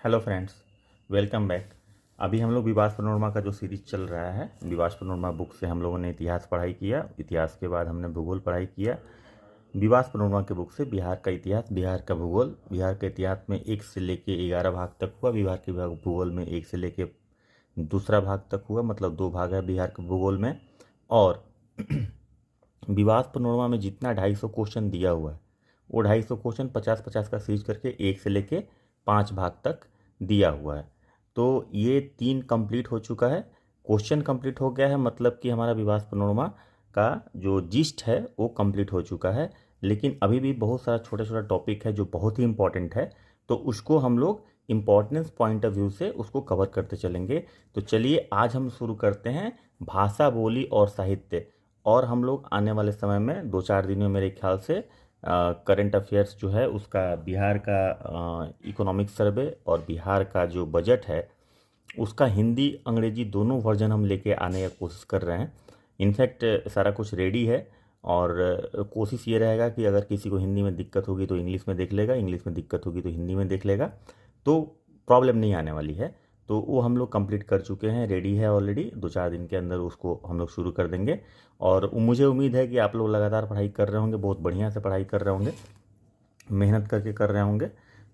Hello friends, welcome back. अभी हम लोग विवास पनोरमा का जो सीरीज चल रहा है, विवास पनोरमा बुक से हम लोगों ने इतिहास पढ़ाई किया। इतिहास के बाद हमने भूगोल पढ़ाई किया। विवास पनोरमा के बुक से बिहार का इतिहास, बिहार का भूगोल। बिहार के इतिहास में 1 से लेके 11 भाग तक हुआ। बिहार के भूगोल में 1 से लेके दूसरा भाग तक हुआ, मतलब 2 भाग है बिहार के भूगोल में। और विवास पनोरमा में जितना 250 क्वेश्चन दिया हुआ है, वो 250 क्वेश्चन 50-50 का सीरीज करके 1 से लेके 5 भाग तक दिया हुआ है। तो ये 3 कंप्लीट हो चुका है, क्वेश्चन कंप्लीट हो गया है, मतलब कि हमारा विवास पनोरमा का जो जिस्ट है वो कंप्लीट हो चुका है। लेकिन अभी भी बहुत सारा छोटा छोटा टॉपिक है जो बहुत ही इंपॉर्टेंट है, तो उसको हम लोग इम्पोर्टेंस पॉइंट ऑफ व्यू से उसको कवर करते चलेंगे। तो चलिए आज हम शुरू करते हैं भाषा, बोली और साहित्य। और हम लोग आने वाले समय में 2-4 दिन में मेरे ख्याल से करंट अफेयर्स जो है उसका, बिहार का इकोनॉमिक सर्वे और बिहार का जो बजट है उसका हिंदी अंग्रेजी दोनों वर्जन हम लेके आने की कोशिश कर रहे हैं। इनफैक्ट सारा कुछ रेडी है और कोशिश ये रहेगा कि अगर किसी को हिंदी में दिक्कत होगी तो इंग्लिश में देख लेगा, इंग्लिश में दिक्कत होगी तो हिंदी में देख लेगा, तो प्रॉब्लम नहीं आने वाली है। तो वो हम लोग कंप्लीट कर चुके हैं, रेडी है ऑलरेडी। 2-4 दिन के अंदर उसको हम लोग शुरू कर देंगे। और मुझे उम्मीद है कि आप लोग लगातार पढ़ाई कर रहे होंगे, बहुत बढ़िया से पढ़ाई कर रहे होंगे, मेहनत करके कर रहे होंगे।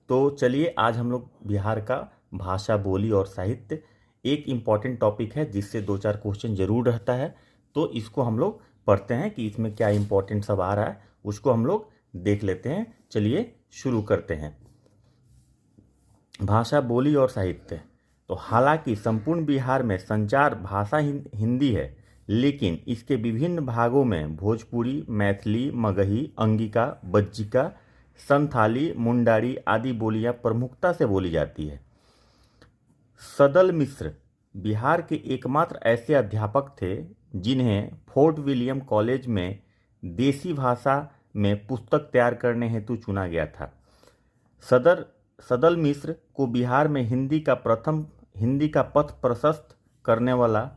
तो चलिए आज हम लोग बिहार का भाषा, बोली और साहित्य, एक इम्पॉर्टेंट टॉपिक है जिससे 2-4 क्वेश्चन जरूर रहता है, तो इसको हम लोग पढ़ते हैं कि इसमें क्या इम्पोर्टेंट सब आ रहा है, उसको हम लोग देख लेते हैं। चलिए शुरू करते हैं। भाषा, बोली और साहित्य। तो हालांकि संपूर्ण बिहार में संचार भाषा हिंदी है, लेकिन इसके विभिन्न भागों में भोजपुरी, मैथिली, मगही, अंगिका, बज्जिका, संथाली, मुंडारी आदि बोलियां प्रमुखता से बोली जाती है। सदल मिश्र बिहार के एकमात्र ऐसे अध्यापक थे जिन्हें फोर्ट विलियम कॉलेज में देसी भाषा में पुस्तक तैयार करने हेतु चुना गया था। सदल मिश्र को बिहार में हिंदी का पथ प्रशस्त करने वाला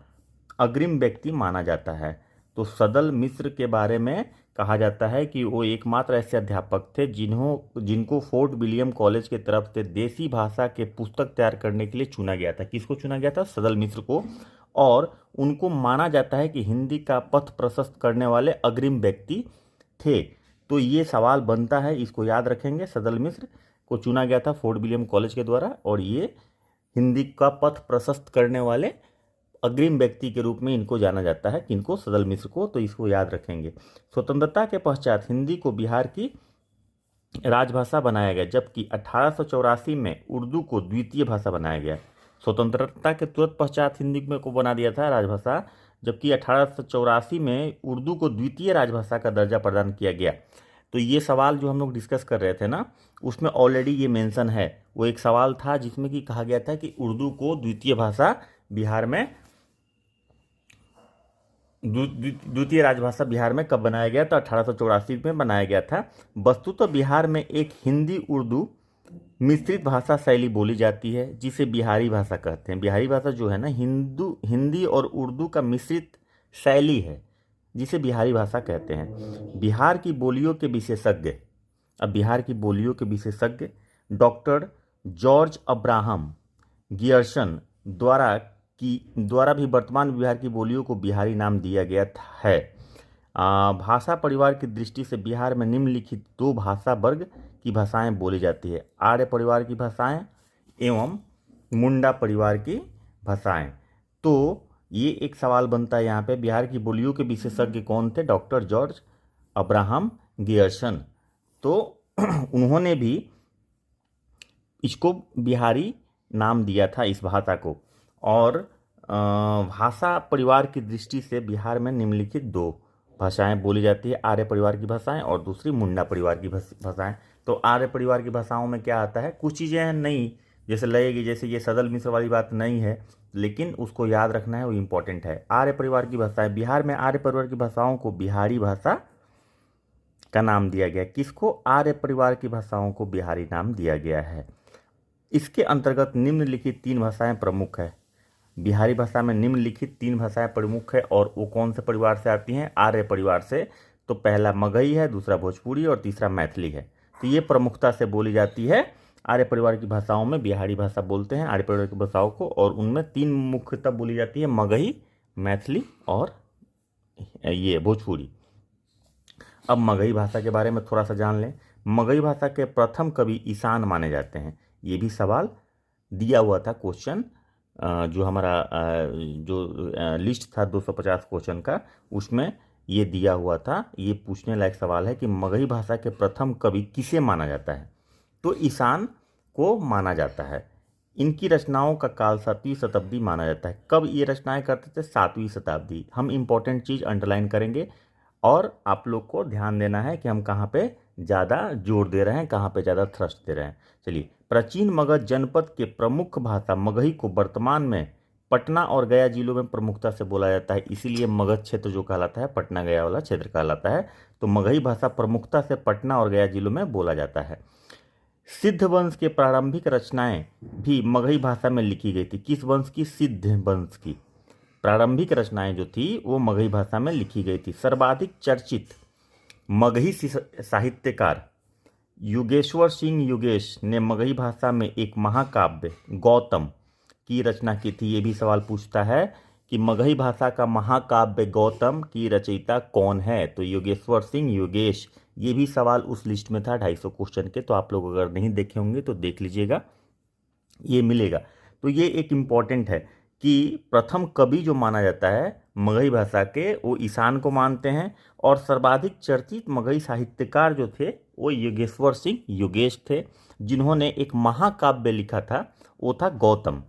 अग्रिम व्यक्ति माना जाता है। तो सदल मिश्र के बारे में कहा जाता है कि वो एकमात्र ऐसे अध्यापक थे जिनको फोर्ट विलियम कॉलेज के तरफ से देसी भाषा के पुस्तक तैयार करने के लिए चुना गया था। किसको चुना गया था? सदल मिश्र को। और उनको माना जाता है कि हिंदी का पथ प्रशस्त करने वाले अग्रिम व्यक्ति थे। तो ये सवाल बनता है, इसको याद रखेंगे। सदल मिश्र को चुना गया था फोर्ट विलियम कॉलेज के द्वारा, और ये हिंदी का पथ प्रशस्त करने वाले अग्रिम व्यक्ति के रूप में इनको जाना जाता है। किनको? सदल मिश्र को। तो इसको याद रखेंगे। स्वतंत्रता के पश्चात हिंदी को बिहार की राजभाषा बनाया गया, जबकि 1884 में उर्दू को द्वितीय भाषा बनाया गया। स्वतंत्रता के तुरंत पश्चात हिंदी में को बना दिया था राजभाषा, जबकि 1884 में उर्दू को द्वितीय राजभाषा का दर्जा प्रदान किया गया। तो ये सवाल जो हम लोग डिस्कस कर रहे थे ना, उसमें ऑलरेडी ये मेंशन है। वो एक सवाल था जिसमें कि कहा गया था कि उर्दू को द्वितीय भाषा बिहार में, द्वितीय राजभाषा बिहार में कब बनाया गया? तो 1884 में बनाया गया था। वस्तुतः बिहार में एक हिंदी उर्दू मिश्रित भाषा शैली बोली जाती है, जिसे बिहारी भाषा कहते हैं। बिहारी भाषा जो है ना, हिंदी और उर्दू का मिश्रित शैली है, जिसे बिहारी भाषा कहते हैं। बिहार की बोलियों के विशेषज्ञ, अब बिहार की बोलियों के विशेषज्ञ डॉक्टर जॉर्ज अब्राहम गियर्सन द्वारा भी वर्तमान बिहार की बोलियों को बिहारी नाम दिया गया है। भाषा परिवार की दृष्टि से बिहार में निम्नलिखित 2 भाषा वर्ग की भाषाएं बोली जाती है: आर्य परिवार की भाषाएं एवं मुंडा परिवार की भाषाएं। तो ये एक सवाल बनता है यहाँ पे, बिहार की बोलियों के विशेषज्ञ कौन थे? Doctor George Abraham Gierson. तो उन्होंने भी इसको बिहारी नाम दिया था, इस भाषा को। और भाषा परिवार की दृष्टि से बिहार में निम्नलिखित 2 भाषाएं बोली जाती है: आर्य परिवार की भाषाएं और दूसरी मुंडा परिवार की भाषाएं। तो आर्य परिवार की भाषाओं में क्या आता है? कुछ चीज़ें हैं नई, जैसे लगेगी जैसे ये सदल मिश्र वाली बात नहीं है, लेकिन उसको याद रखना है, वो इम्पोर्टेंट है। आर्य परिवार की भाषाएं, बिहार में आर्य परिवार की भाषाओं को बिहारी भाषा का नाम दिया गया। किसको? आर्य परिवार की भाषाओं को बिहारी नाम दिया गया है। इसके अंतर्गत निम्नलिखित 3 भाषाएं प्रमुख है। बिहारी भाषा में निम्नलिखित 3 भाषाएं प्रमुख है, और वो कौन से परिवार से आती हैं? आर्य परिवार से। तो पहला मगही है, दूसरा भोजपुरी और तीसरा मैथिली है। तो ये प्रमुखता से बोली जाती है आर्य परिवार की भाषाओं में बिहारी भाषा बोलते हैं आर्य परिवार की भाषाओं को, और उनमें 3 मुख्यतः बोली जाती है, मगही, मैथिली और ये भोजपुरी। अब मगही भाषा के बारे में थोड़ा सा जान लें। मगही भाषा के प्रथम कवि ईशान माने जाते हैं। ये भी सवाल दिया हुआ था, क्वेश्चन जो हमारा जो लिस्ट था 250 क्वेश्चन का, उसमें ये दिया हुआ था। ये पूछने लायक सवाल है कि मगही भाषा के प्रथम कवि किसे माना जाता है, तो ईशान को माना जाता है। इनकी रचनाओं का काल 7वीं शताब्दी माना जाता है। कब ये रचनाएं करते थे? 7वीं शताब्दी। हम इंपॉर्टेंट चीज़ अंडरलाइन करेंगे और आप लोग को ध्यान देना है कि हम कहाँ पे ज़्यादा जोर दे रहे हैं, कहाँ पे ज़्यादा थ्रस्ट दे रहे हैं। चलिए, प्राचीन मगध जनपद के प्रमुख भाषा मगही को वर्तमान में पटना और गया जिलों में प्रमुखता से बोला जाता है, इसीलिए मगध क्षेत्र जो कहलाता है पटना गया वाला क्षेत्र कहलाता है। तो मगही भाषा प्रमुखता से पटना और गया जिलों में बोला जाता है। सिद्ध वंश के प्रारंभिक रचनाएं भी मगही भाषा में लिखी गई थी। किस वंश की? सिद्ध वंश की प्रारंभिक रचनाएं जो थी वो मगही भाषा में लिखी गई थी। सर्वाधिक चर्चित मगही साहित्यकार युगेश्वर सिंह युगेश ने मगही भाषा में एक महाकाव्य गौतम की रचना की थी। ये भी सवाल पूछता है कि मगही भाषा का महाकाव्य गौतम की रचयिता कौन है, तो योगेश्वर सिंह युगेश। ये भी सवाल उस लिस्ट में था 250 क्वेश्चन के, तो आप लोग अगर नहीं देखे होंगे तो देख लीजिएगा, ये मिलेगा। तो ये एक इम्पॉर्टेंट है कि प्रथम कवि जो माना जाता है मगही भाषा के, वो ईशान को मानते हैं, और सर्वाधिक चर्चित मगही साहित्यकार जो थे वो योगेश्वर सिंह युगेश थे, जिन्होंने एक महाकाव्य लिखा था, वो था गौतम।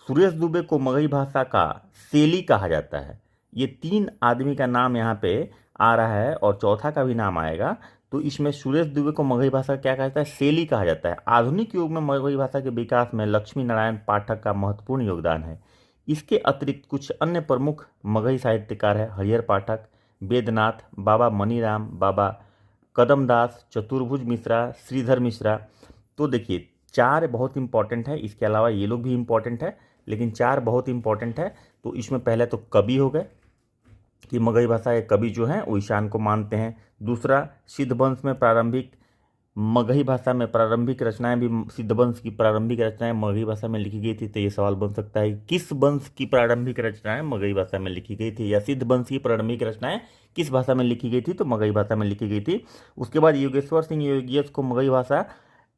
सुरेश दुबे को मगही भाषा का सेली कहा जाता है। ये 3 आदमी का नाम यहाँ पे आ रहा है और चौथा का भी नाम आएगा। तो इसमें सुरेश दुबे को मगही भाषा क्या कहा जाता है? सेली कहा जाता है। आधुनिक युग में मगही भाषा के विकास में लक्ष्मी नारायण पाठक का महत्वपूर्ण योगदान है। इसके अतिरिक्त कुछ अन्य प्रमुख मगही साहित्यकार हैं हरिहर पाठक, वेदनाथ, बाबा मनीराम, बाबा कदमदास, चतुर्भुज मिश्रा, श्रीधर मिश्रा। तो देखिए 4 बहुत इंपॉर्टेंट है, इसके अलावा ये लोग भी इंपॉर्टेंट है, लेकिन 4 बहुत इंपॉर्टेंट है। तो इसमें पहले तो कवि हो गए कि मगही भाषा के कवि जो हैं वो ईशान को मानते हैं। दूसरा, सिद्ध वंश में प्रारंभिक मगही भाषा में प्रारंभिक रचनाएं भी, सिद्ध वंश की प्रारंभिक रचनाएं मगही भाषा में लिखी गई थी। तो ये सवाल बन सकता है किस वंश की प्रारंभिक रचनाएं मगही भाषा में लिखी गई थी, या सिद्ध वंश की प्रारंभिक रचनाएं किस भाषा में लिखी गई थी? तो मगही भाषा में लिखी गई थी। उसके बाद योगेश्वर सिंह योगेश को मगही भाषा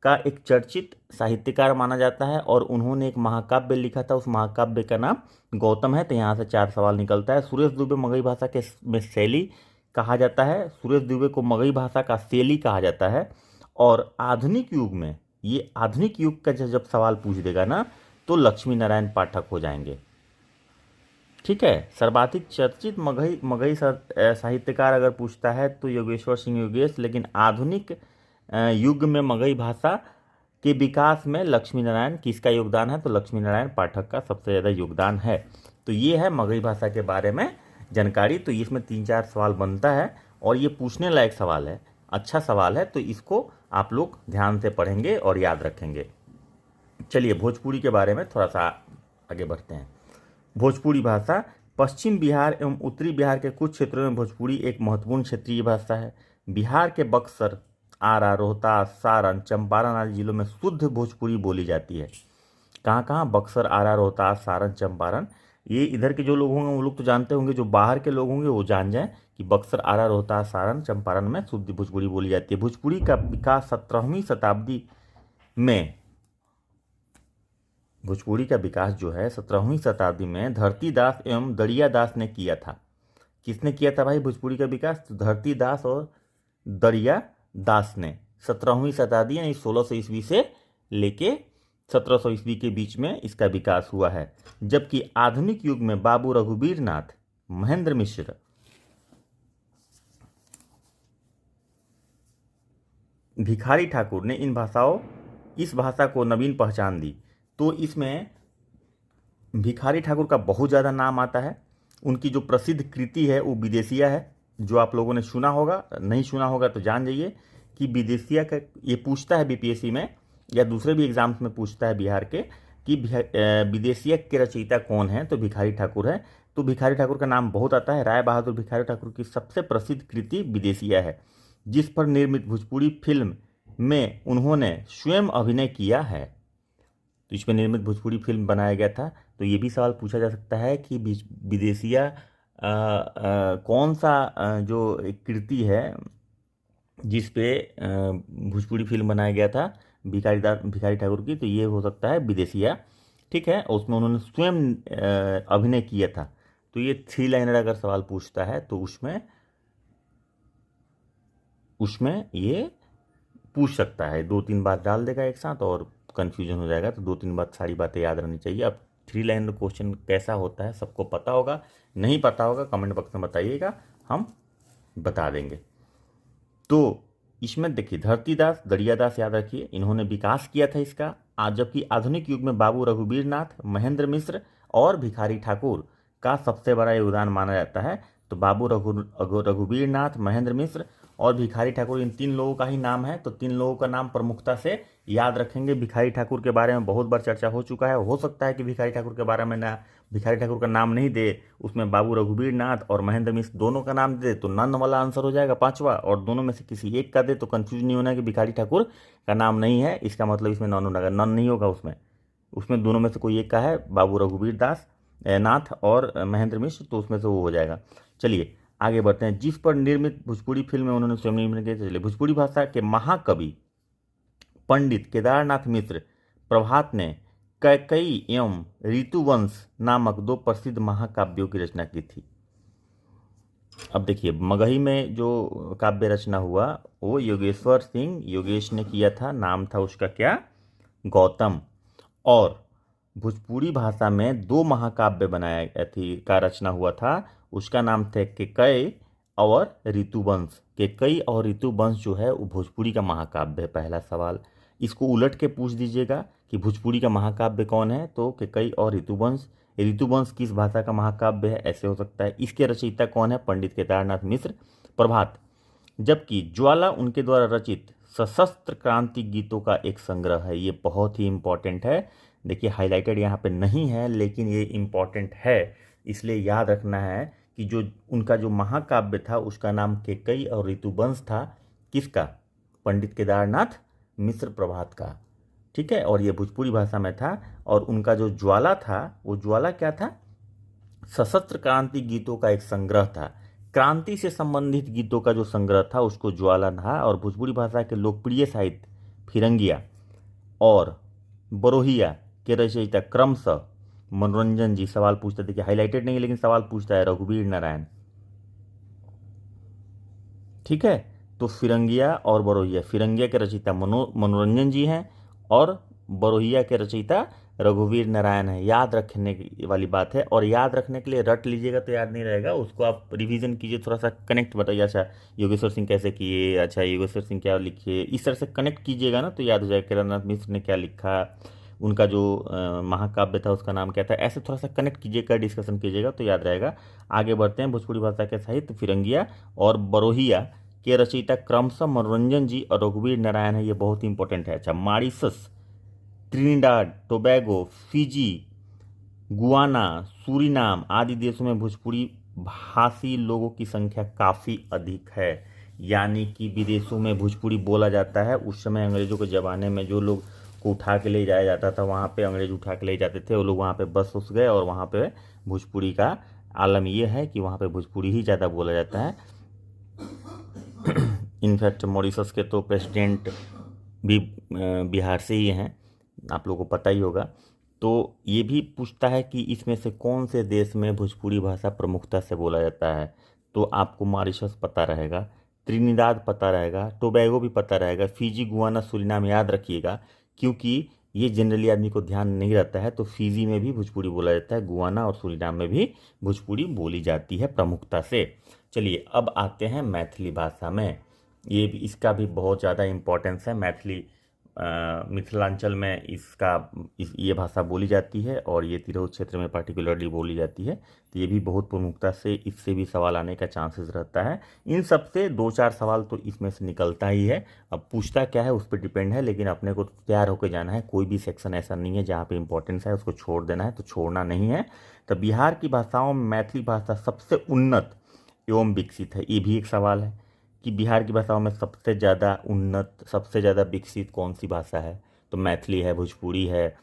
का एक चर्चित साहित्यकार माना जाता है, और उन्होंने एक महाकाव्य लिखा था, उस महाकाव्य का नाम गौतम है। तो यहाँ से 4 सवाल निकलता है। सुरेश दुबे मगही भाषा के में शैली कहा जाता है, सुरेश दुबे को मगही भाषा का शैली कहा जाता है। और आधुनिक युग में, ये आधुनिक युग का जब सवाल पूछ देगा ना, तो लक्ष्मी नारायण पाठक हो जाएंगे। ठीक है, सर्वाधिक चर्चित मगही साहित्यकार अगर पूछता है तो योगेश्वर सिंह योगेश, लेकिन आधुनिक युग में मगही भाषा के विकास में लक्ष्मी नारायण, किसका योगदान है? तो लक्ष्मी नारायण पाठक का सबसे ज़्यादा योगदान है। तो ये है मगही भाषा के बारे में जानकारी। तो इसमें 3-4 सवाल बनता है और ये पूछने लायक सवाल है, अच्छा सवाल है, तो इसको आप लोग ध्यान से पढ़ेंगे और याद रखेंगे। चलिए भोजपुरी के बारे में थोड़ा सा आगे बढ़ते हैं। भोजपुरी भाषा पश्चिम बिहार एवं उत्तरी बिहार के कुछ क्षेत्रों में भोजपुरी एक महत्वपूर्ण क्षेत्रीय भाषा है। बिहार के बक्सर, आरा, रोहतास, सारण, चंपारण आदि जिलों में शुद्ध भोजपुरी बोली जाती है। कहाँ कहाँ? बक्सर, आरा, रोहतास, सारण, चंपारण। ये इधर के जो लोग होंगे वो लोग तो जानते होंगे, जो बाहर के लोग होंगे वो जान जाएं कि बक्सर, आरा, रोहतास, सारण, चंपारण में शुद्ध भोजपुरी बोली जाती है। भोजपुरी का विकास 17वीं शताब्दी में, भोजपुरी का विकास जो है 17वीं शताब्दी में धरती दास एवं दरिया दास ने किया था। किसने किया था भाई भोजपुरी का विकास? तो धरती दास और दरिया दास ने 17वीं शताब्दी यानी 1600 ईस्वी से लेके 1700 ईस्वी के बीच में इसका विकास हुआ है। जबकि आधुनिक युग में बाबू रघुवीर नाथ, महेंद्र मिश्र, भिखारी ठाकुर ने इस भाषा को नवीन पहचान दी। तो इसमें भिखारी ठाकुर का बहुत ज़्यादा नाम आता है। उनकी जो प्रसिद्ध कृति है वो विदेशिया है, जो आप लोगों ने सुना होगा, नहीं सुना होगा तो जान जाइए कि विदेशिया का ये पूछता है बीपीएससी में या दूसरे भी एग्जाम्स में पूछता है बिहार के कि विदेशिया के रचयिता कौन है, तो भिखारी ठाकुर है। तो भिखारी ठाकुर का नाम बहुत आता है। राय बहादुर भिखारी ठाकुर की सबसे प्रसिद्ध कृति विदेशिया है, जिस पर निर्मित भोजपुरी फिल्म में उन्होंने स्वयं अभिनय किया है। तो इसमें निर्मित भोजपुरी फिल्म बनाया गया था। तो ये भी सवाल पूछा जा सकता है कि विदेशिया कौन सा जो एक कृति है जिस पे भोजपुरी फिल्म बनाया गया था भिखारी ठाकुर की, तो ये हो सकता है विदेशिया। ठीक है, उसमें उन्होंने स्वयं अभिनय किया था। तो ये 3 लाइनर अगर सवाल पूछता है तो उसमें ये पूछ सकता है। 2-3 बात डाल देगा एक साथ और कन्फ्यूजन हो जाएगा। तो 2-3 बात सारी बातें याद रहनी चाहिए। अब 3 लाइनर क्वेश्चन कैसा होता है सबको पता होगा, नहीं पता होगा कमेंट बॉक्स में बताइएगा, हम बता देंगे। तो इसमें देखिए धरतीदास दरियादास याद रखिए, इन्होंने विकास किया था इसका। आज जबकि आधुनिक युग में बाबू रघुवीर नाथ, महेंद्र मिश्र और भिखारी ठाकुर का सबसे बड़ा योगदान माना जाता है। तो बाबू रघुवीर नाथ, महेंद्र मिश्र और भिखारी ठाकुर, इन 3 लोगों का ही नाम है। तो 3 लोगों का नाम प्रमुखता से याद रखेंगे। भिखारी ठाकुर के बारे में बहुत बार चर्चा हो चुका है। हो सकता है कि भिखारी ठाकुर के बारे में भिखारी ठाकुर का नाम नहीं दे, उसमें बाबू रघुवीर नाथ और महेंद्र मिश्र दोनों का नाम दे, तो नन वाला आंसर हो जाएगा 5वां। और दोनों में से किसी एक का दे तो कंफ्यूज नहीं होना कि भिखारी ठाकुर का नाम नहीं है, इसका मतलब इसमें नन होगा। नन नहीं होगा, उसमें दोनों में से कोई एक का है, बाबू रघुवीर नाथ और महेंद्र मिश्र, तो उसमें से वो हो जाएगा। चलिए आगे बढ़ते हैं। जिस पर निर्मित भोजपुरी फिल्म में उन्होंने स्वयं निर्मित किया। चलिए, भोजपुरी भाषा के महाकवि पंडित केदारनाथ मिश्र प्रभात ने कैकेयी एवं ऋतुवंश नामक 2 प्रसिद्ध महाकाव्यों की रचना की थी। अब देखिए मगही में जो काव्य रचना हुआ वो योगेश्वर सिंह योगेश ने किया था। नाम था उसका क्या? गौतम। और भोजपुरी भाषा में 2 महाकाव्य बनाया का रचना हुआ था। उसका नाम था केकय और ऋतुवंश। केकई और ऋतुवंश जो है वो भोजपुरी का महाकाव्य है। पहला सवाल इसको उलट के पूछ दीजिएगा कि भोजपुरी का महाकाव्य कौन है, तो केकई और ऋतुवंश। ऋतुवंश किस भाषा का महाकाव्य है, ऐसे हो सकता है। इसके रचयिता कौन है? पंडित केदारनाथ मिश्र प्रभात। जबकि ज्वाला उनके द्वारा रचित सशस्त्र क्रांति गीतों का एक संग्रह है। ये बहुत ही इंपॉर्टेंट है। देखिए हाईलाइटेड यहाँ पे नहीं है लेकिन ये इंपॉर्टेंट है, इसलिए याद रखना है कि जो उनका जो महाकाव्य था उसका नाम केकई और ऋतुवंश था। किसका? पंडित केदारनाथ मिश्र प्रभात का। ठीक है, और ये भोजपुरी भाषा में था। और उनका जो ज्वाला था वो ज्वाला क्या था? सशस्त्र क्रांति गीतों का एक संग्रह था। क्रांति से संबंधित गीतों का जो संग्रह था उसको ज्वाला था। और भोजपुरी भाषा के लोकप्रिय साहित्य फिरंगिया और बरोहिया के रचयिता क्रमशः मनोरंजन जी। सवाल पूछता, देखिए हाईलाइटेड नहीं है लेकिन सवाल पूछता है, रघुवीर नारायण। ठीक है, तो फिरंगिया और बरोहिया, फिरंगिया के रचयिता मनोरंजन जी हैं और बरोहिया के रचयिता रघुवीर नारायण है। याद रखने वाली बात है। और याद रखने के लिए रट लीजिएगा तो याद नहीं रहेगा, उसको आप रिवीजन कीजिए, थोड़ा सा कनेक्ट बताइए। अच्छा योगेश्वर सिंह कैसे किए, अच्छा योगेश्वर सिंह क्या लिखे, इस तरह से कनेक्ट कीजिएगा ना तो याद हो जाएगा। केदारनाथ मिश्र ने क्या लिखा, उनका जो महाकाव्य था उसका नाम क्या था, ऐसे थोड़ा सा कनेक्ट कीजिएगा, डिस्कशन कीजिएगा तो याद रहेगा। आगे बढ़ते हैं। भोजपुरी भाषा के साहित्य फिरंगिया और बरोहिया के रचयिता क्रमशः मनोरंजन जी और रघुवीर नारायण है। ये बहुत ही इंपॉर्टेंट है। अच्छा, Mauritius, Trinidad Tobago, Fiji, Guana, Suriname आदि देशों में भोजपुरी भाषी लोगों की संख्या काफ़ी अधिक है। यानी कि विदेशों में भोजपुरी बोला जाता है। उस समय अंग्रेजों के ज़माने में जो लोग को उठा के ले जाया जाता था, वहाँ पे अंग्रेज उठा के ले जाते थे, वो लोग वहाँ पे बस उस गए और वहाँ पे भोजपुरी का आलम ये है कि वहाँ पे भोजपुरी ही ज़्यादा बोला जाता है। इनफैक्ट मॉरिशस के तो प्रेसिडेंट भी बिहार से ही हैं, आप लोगों को पता ही होगा। तो ये भी पूछता है कि इसमें से कौन से देश में भोजपुरी भाषा प्रमुखता से बोला जाता है, तो आपको मॉरिशस पता रहेगा, त्रिनिदाद पता रहेगा, टोबैगो भी पता रहेगा, फिजी, गुआना, सूरीनाम याद रखिएगा क्योंकि ये जनरली आदमी को ध्यान नहीं रहता है। तो फिजी में भी भोजपुरी बोला जाता है, गुआना और सूरीनाम में भी भोजपुरी बोली जाती है प्रमुखता से। चलिए अब आते हैं मैथिली भाषा में। ये भी इसका भी बहुत ज़्यादा इम्पोर्टेंस है। मैथिली मिथिलांचल में ये भाषा बोली जाती है और ये तिरहुत क्षेत्र में पर्टिकुलरली बोली जाती है। तो ये भी बहुत प्रमुखता से इससे भी सवाल आने का चांसेस रहता है। इन सब से 2-4 सवाल तो इसमें से निकलता ही है। अब पूछता क्या है उस पर डिपेंड है, लेकिन अपने को तैयार होकर जाना है। कोई भी सेक्शन ऐसा नहीं है जहाँ पे इंपॉर्टेंस है उसको छोड़ देना है, तो छोड़ना नहीं है। तो बिहार की भाषाओं में मैथिली भाषा सबसे उन्नत एवं विकसित है। ये भी एक सवाल है कि बिहार की भाषाओं में सबसे ज़्यादा उन्नत, सबसे ज़्यादा विकसित कौन सी भाषा है, तो मैथिली है, भोजपुरी है,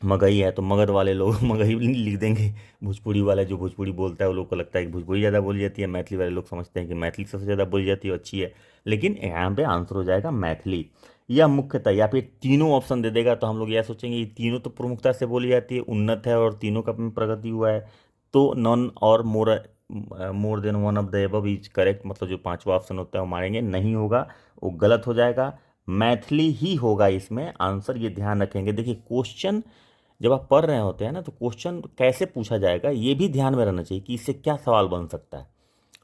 मगही है। तो मगध वाले लोग मगही लिख देंगे, भोजपुरी वाला जो भोजपुरी बोलता है वो लोग को लगता है कि भोजपुरी ज़्यादा बोली जाती है, मैथिली वाले लोग समझते हैं कि मैथिली सबसे ज़्यादा बोली जाती है, अच्छी है। लेकिन यहाँ पे आंसर हो जाएगा मैथिली। या मुख्यतः, या फिर तीनों ऑप्शन दे देगा तो हम लोग यह सोचेंगे ये तीनों तो प्रमुखता से बोली जाती है, उन्नत है और तीनों का प्रगति हुआ है, तो नॉन और more than one of the above is correct. मतलब जो पांचवा ऑप्शन होता है वो मारेंगे, नहीं होगा, वो गलत हो जाएगा, मैथिली ही होगा इसमें आंसर। ये ध्यान रखेंगे। देखिए क्वेश्चन जब आप पढ़ रहे होते हैं ना, तो क्वेश्चन कैसे पूछा जाएगा ये भी ध्यान में रहना चाहिए कि इससे क्या सवाल बन सकता है।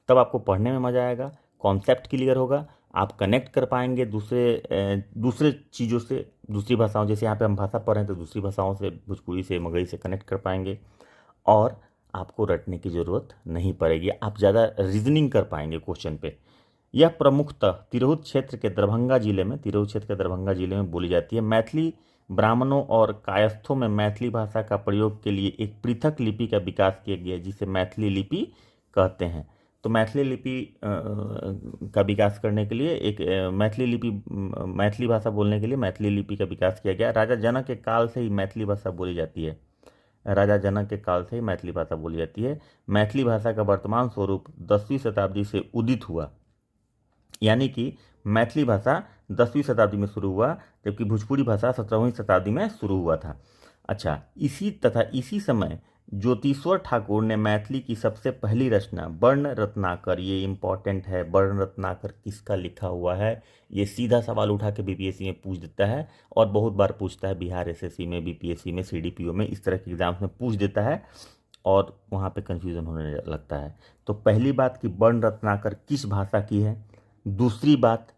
तब आपको पढ़ने में मज़ा आएगा, कॉन्सेप्ट क्लियर होगा, आप कनेक्ट कर पाएंगे दूसरे चीज़ों से, दूसरी भाषाओं, जैसे यहाँ पे हम भाषा पढ़ रहे हैं तो दूसरी भाषाओं से, भोजपुरी से, मगही से कनेक्ट कर पाएंगे, और आपको रटने की ज़रूरत नहीं पड़ेगी, आप ज़्यादा रीजनिंग कर पाएंगे क्वेश्चन पे। यह प्रमुखतः तिरहुत क्षेत्र के दरभंगा जिले में बोली जाती है। मैथिली ब्राह्मणों और कायस्थों में मैथिली भाषा का प्रयोग के लिए एक पृथक लिपि का विकास किया गया जिसे मैथिली लिपि कहते हैं। तो मैथिली लिपि का विकास करने के लिए मैथिली भाषा बोलने के लिए मैथिली लिपि का विकास किया गया। राजा जनक के काल से ही मैथिली भाषा बोली जाती है। मैथिली भाषा का वर्तमान स्वरूप 10वीं शताब्दी से उदित हुआ, यानी कि मैथिली भाषा 10वीं शताब्दी में शुरू हुआ, जबकि भोजपुरी भाषा 17वीं शताब्दी में शुरू हुआ था। अच्छा, इसी समय ज्योतिश्वर ठाकुर ने मैथिली की सबसे पहली रचना वर्ण रत्नाकर, ये इंपॉर्टेंट है, वर्ण रत्नाकर किसका लिखा हुआ है, ये सीधा सवाल उठा के बीपीएससी में पूछ देता है, और बहुत बार पूछता है, बिहार एसएससी में, बीपीएससी में, सीडीपीओ में, इस तरह के एग्जाम्स में पूछ देता है, और वहाँ पे कंफ्यूजन होने लगता है। तो पहली बात कि वर्ण रत्नाकर किस भाषा की है, दूसरी बात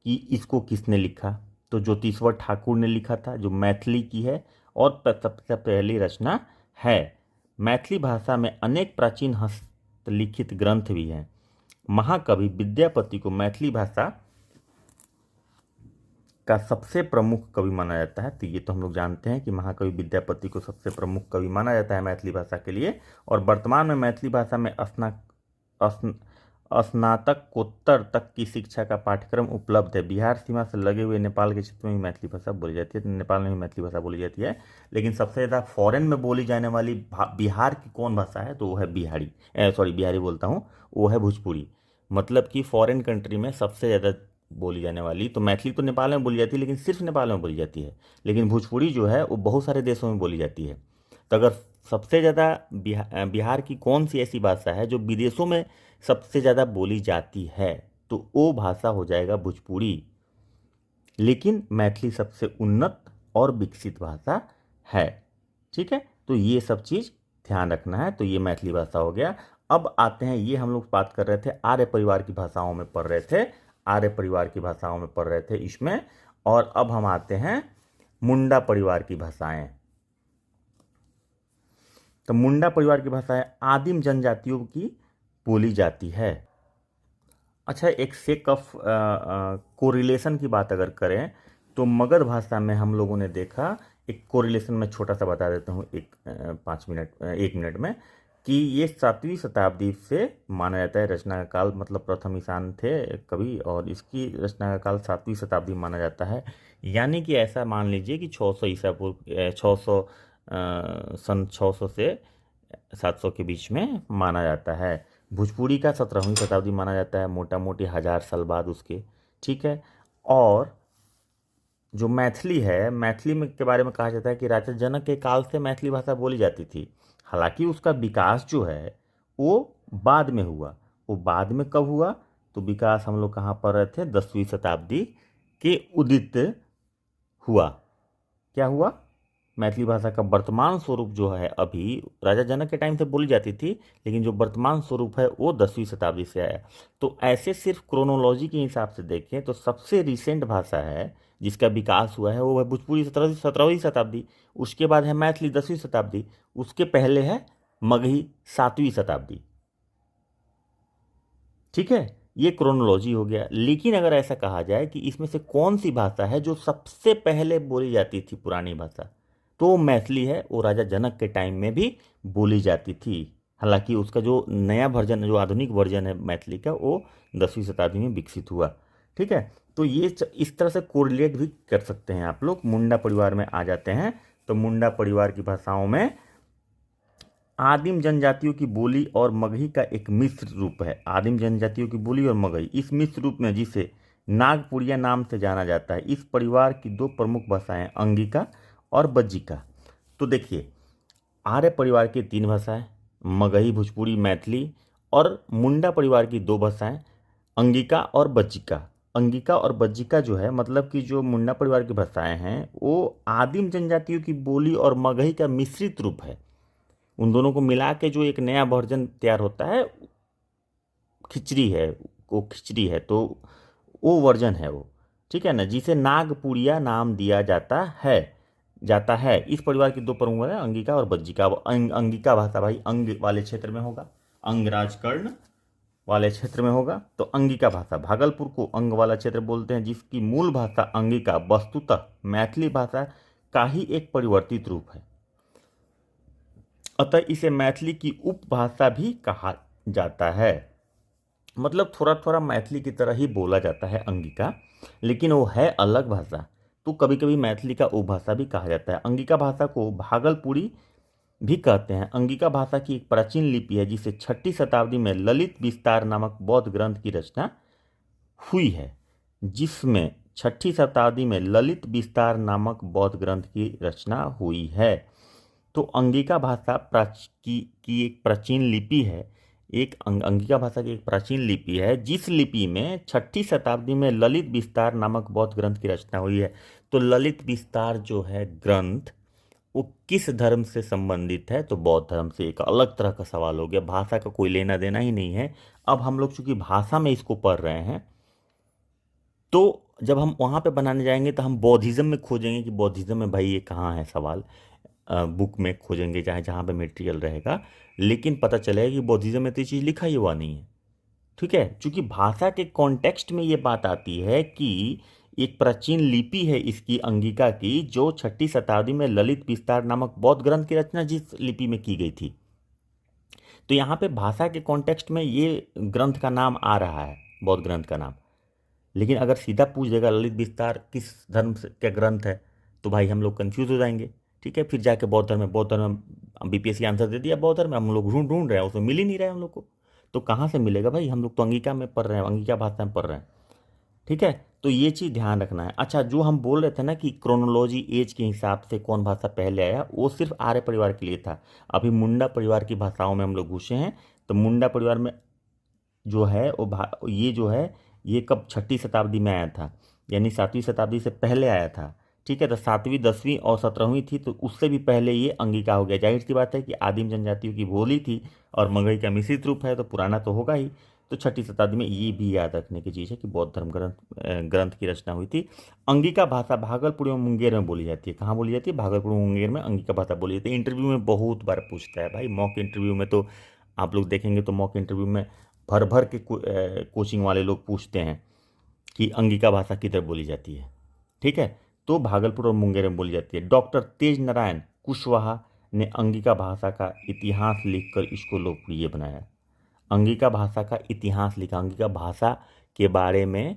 कि इसको किसने लिखा, तो ज्योतिश्वर ठाकुर ने लिखा था, जो मैथिली की है और सबसे पहली रचना है। मैथिली भाषा में अनेक प्राचीन हस्तलिखित ग्रंथ भी हैं। महाकवि विद्यापति को मैथिली भाषा का सबसे प्रमुख कवि माना जाता है। तो ये तो हम लोग जानते हैं कि महाकवि विद्यापति को सबसे प्रमुख कवि माना जाता है मैथिली भाषा के लिए। और वर्तमान में मैथिली भाषा में स्नातकोत्तर तक की शिक्षा का पाठ्यक्रम उपलब्ध है। बिहार सीमा से लगे हुए नेपाल के क्षेत्र में भी मैथिली भाषा बोली जाती है, तो नेपाल में भी मैथिली भाषा बोली जाती है। लेकिन सबसे ज़्यादा फॉरेन में बोली जाने वाली बिहार की कौन भाषा है, तो वो है बिहारी बोलता हूँ, वो है भोजपुरी। मतलब कि फॉरेन कंट्री में सबसे ज़्यादा बोली जाने वाली, तो मैथिली तो नेपाल में बोली जाती है, लेकिन सिर्फ नेपाल में बोली जाती है, लेकिन भोजपुरी जो है वो बहुत सारे देशों में बोली जाती है। तो अगर सबसे ज़्यादा बिहार की कौन सी ऐसी भाषा है जो विदेशों में सबसे ज़्यादा बोली जाती है, तो वो भाषा हो जाएगा भोजपुरी। लेकिन मैथिली सबसे उन्नत और विकसित भाषा है। ठीक है, तो ये सब चीज़ ध्यान रखना है। तो ये मैथिली भाषा हो गया। अब आते हैं, ये हम लोग बात कर रहे थे आर्य परिवार की भाषाओं में पढ़ रहे थे इसमें। और अब हम आते हैं मुंडा परिवार की भाषाएं। तो मुंडा परिवार की भाषाएं आदिम जनजातियों की बोली जाती है। अच्छा, एक सेक ऑफ कोरिलेशन की बात अगर करें तो मगध भाषा में हम लोगों ने देखा, एक कोरिलेशन में छोटा सा बता देता हूँ, एक मिनट में, कि ये 7वीं शताब्दी से माना जाता है रचना का काल, मतलब प्रथम ईशान थे कवि, और इसकी रचना का काल 7वीं शताब्दी माना जाता है। यानी कि ऐसा मान लीजिए कि 600 ईसा पूर्व, 600 से 700 के बीच में माना जाता है। भोजपुरी का 17वीं शताब्दी माना जाता है, मोटा मोटी 1000 साल बाद उसके। ठीक है, और जो मैथिली है, मैथिली में के बारे में कहा जाता है कि राजा जनक के काल से मैथिली भाषा बोली जाती थी। हालांकि उसका विकास जो है वो बाद में हुआ। वो बाद में कब हुआ, तो विकास हम लोग कहाँ पर रहे थे, 10वीं शताब्दी के उदित हुआ। क्या हुआ, मैथिली भाषा का वर्तमान स्वरूप जो है, अभी राजा जनक के टाइम से बोली जाती थी, लेकिन जो वर्तमान स्वरूप है वो 10वीं शताब्दी से आया। तो ऐसे सिर्फ क्रोनोलॉजी के हिसाब से देखें तो सबसे रिसेंट भाषा है जिसका विकास हुआ है वो है भोजपुरी 17वीं शताब्दी, उसके बाद है मैथिली 10वीं शताब्दी, उसके पहले है मगही 7वीं शताब्दी। ठीक है, ये क्रोनोलॉजी हो गया। लेकिन अगर ऐसा कहा जाए कि इसमें से कौन सी भाषा है जो सबसे पहले बोली जाती थी, पुरानी भाषा, तो मैथिली है। वो राजा जनक के टाइम में भी बोली जाती थी। हालांकि उसका जो नया वर्जन, जो आधुनिक वर्जन है मैथिली का, वो 10वीं शताब्दी में विकसित हुआ। ठीक है, तो ये इस तरह से कोरिलेट भी कर सकते हैं आप लोग। मुंडा परिवार में आ जाते हैं तो मुंडा परिवार की भाषाओं में आदिम जनजातियों की बोली और मगही का एक मिश्र रूप है। आदिम जनजातियों की बोली और मगही, इस मिश्र रूप में जिसे नागपुरिया नाम से जाना जाता है। इस परिवार की दो प्रमुख भाषाएं अंगिका और बज्जिका। तो देखिए, आर्य परिवार की 3 भाषाएं, मगही, भोजपुरी, मैथिली, और मुंडा परिवार की 2 भाषाएं अंगिका और बज्जिका। अंगिका और बज्जिका जो है, मतलब कि जो मुंडा परिवार की भाषाएं हैं वो आदिम जनजातियों की बोली और मगही का मिश्रित रूप है। उन दोनों को मिला के जो एक नया वर्जन तैयार होता है, खिचड़ी है, वो खिचड़ी है, तो वो वर्जन है वो। ठीक है ना, जिसे नागपुरिया नाम दिया जाता है। इस परिवार की 2 प्रमुख है अंगिका और बज्जिका। अब अंगिका भाषा भाई अंग वाले क्षेत्र में होगा, अंगराज कर्ण वाले क्षेत्र में होगा। तो अंगिका भाषा, भागलपुर को अंग वाला क्षेत्र बोलते हैं, जिसकी मूल भाषा अंगिका वस्तुतः मैथिली भाषा का ही एक परिवर्तित रूप है। अतः इसे मैथिली की उपभाषा भी कहा जाता है। मतलब थोड़ा थोड़ा मैथिली की तरह ही बोला जाता है अंगिका, लेकिन वो है अलग भाषा। तो कभी कभी मैथिली का उपभाषा भी कहा जाता है। अंगिका भाषा को भागलपुरी भी कहते हैं। अंगिका भाषा की एक प्राचीन लिपि है, जिसे 6ठी शताब्दी में ललित विस्तार नामक बौद्ध ग्रंथ की रचना हुई है। जिसमें 6ठी शताब्दी में ललित विस्तार नामक बौद्ध ग्रंथ की रचना हुई है। तो अंगिका भाषा की एक प्राचीन लिपि है। अंगिका भाषा की एक प्राचीन लिपि है, जिस लिपि में 6ठी शताब्दी में ललित विस्तार नामक बौद्ध ग्रंथ की रचना हुई है। तो ललित विस्तार जो है ग्रंथ, वो किस धर्म से संबंधित है? तो बौद्ध धर्म से। एक अलग तरह का सवाल हो गया, भाषा का कोई लेना देना ही नहीं है। अब हम लोग चूंकि भाषा में इसको पढ़ रहे हैं, तो जब हम वहाँ पे बनाने जाएंगे तो हम बौद्धिज्म में खोजेंगे कि बौद्धिज्म में भाई ये कहाँ है सवाल, बुक में खोजेंगे, चाहे जहाँ पे मटेरियल रहेगा, लेकिन पता चलेगा कि बौद्धिज्म में तो ये चीज़ लिखा ही हुआ नहीं है। ठीक है, क्योंकि भाषा के कॉन्टेक्स्ट में ये बात आती है कि एक प्राचीन लिपि है इसकी, अंगिका की, जो 6ठी शताब्दी में ललित विस्तार नामक बौद्ध ग्रंथ की रचना जिस लिपि में की गई थी। तो यहाँ पे भाषा के कॉन्टेक्स्ट में ये ग्रंथ का नाम आ रहा है, बौद्ध ग्रंथ का नाम। लेकिन अगर सीधा पूछ देगा ललित विस्तार किस धर्म से क्या ग्रंथ है, तो भाई हम लोग कंफ्यूज हो जाएंगे। ठीक है, फिर जाके बौद्ध धर्म बीपीएससी आंसर दे दिया बौद्ध धर्म, हम लोग ढूंढ रहे हैं, उसमें मिल ही नहीं रहा है हम लोग को। तो कहाँ से मिलेगा भाई? हम लोग तो अंगिका में पढ़ रहे हैं, अंगिका भाषा में पढ़ रहे हैं। ठीक है, तो ये चीज़ ध्यान रखना है। अच्छा, जो हम बोल रहे थे ना कि क्रोनोलॉजी एज के हिसाब से कौन भाषा पहले आया, वो सिर्फ आर्य परिवार के लिए था। अभी मुंडा परिवार की भाषाओं में हम लोग घुसे हैं। तो मुंडा परिवार में जो है वो ये जो है ये कब 6ठी शताब्दी में आया था, यानी 7वीं शताब्दी से पहले आया था। ठीक है, तो 7वीं 10वीं और 17वीं थी, तो उससे भी पहले ये अंगिका हो गया। जाहिर सी बात है कि आदिम जनजातियों की बोली थी और मगही का मिश्रित रूप है, तो पुराना तो होगा ही। तो 6ठी शताब्दी में ये भी याद रखने की चीज़ है कि बौद्ध धर्म ग्रंथ की रचना हुई थी। अंगिका भाषा भागलपुर एवं मुंगेर में बोली जाती है। कहाँ बोली जाती है? भागलपुर मुंगेर में अंगिका भाषा बोली जाती है। इंटरव्यू में बहुत बार पूछता है भाई, मॉक इंटरव्यू में तो आप लोग देखेंगे तो मॉक इंटरव्यू में भर भर के कोचिंग वाले लोग पूछते हैं कि अंगिका भाषा किधर बोली जाती है। ठीक है, तो भागलपुर और मुंगेर में बोली जाती है। डॉक्टर तेज नारायण कुशवाहा ने अंगिका भाषा का इतिहास लिखकर इसको लोकप्रिय बनाया। अंगिका भाषा का इतिहास लिखा, अंगिका भाषा के बारे में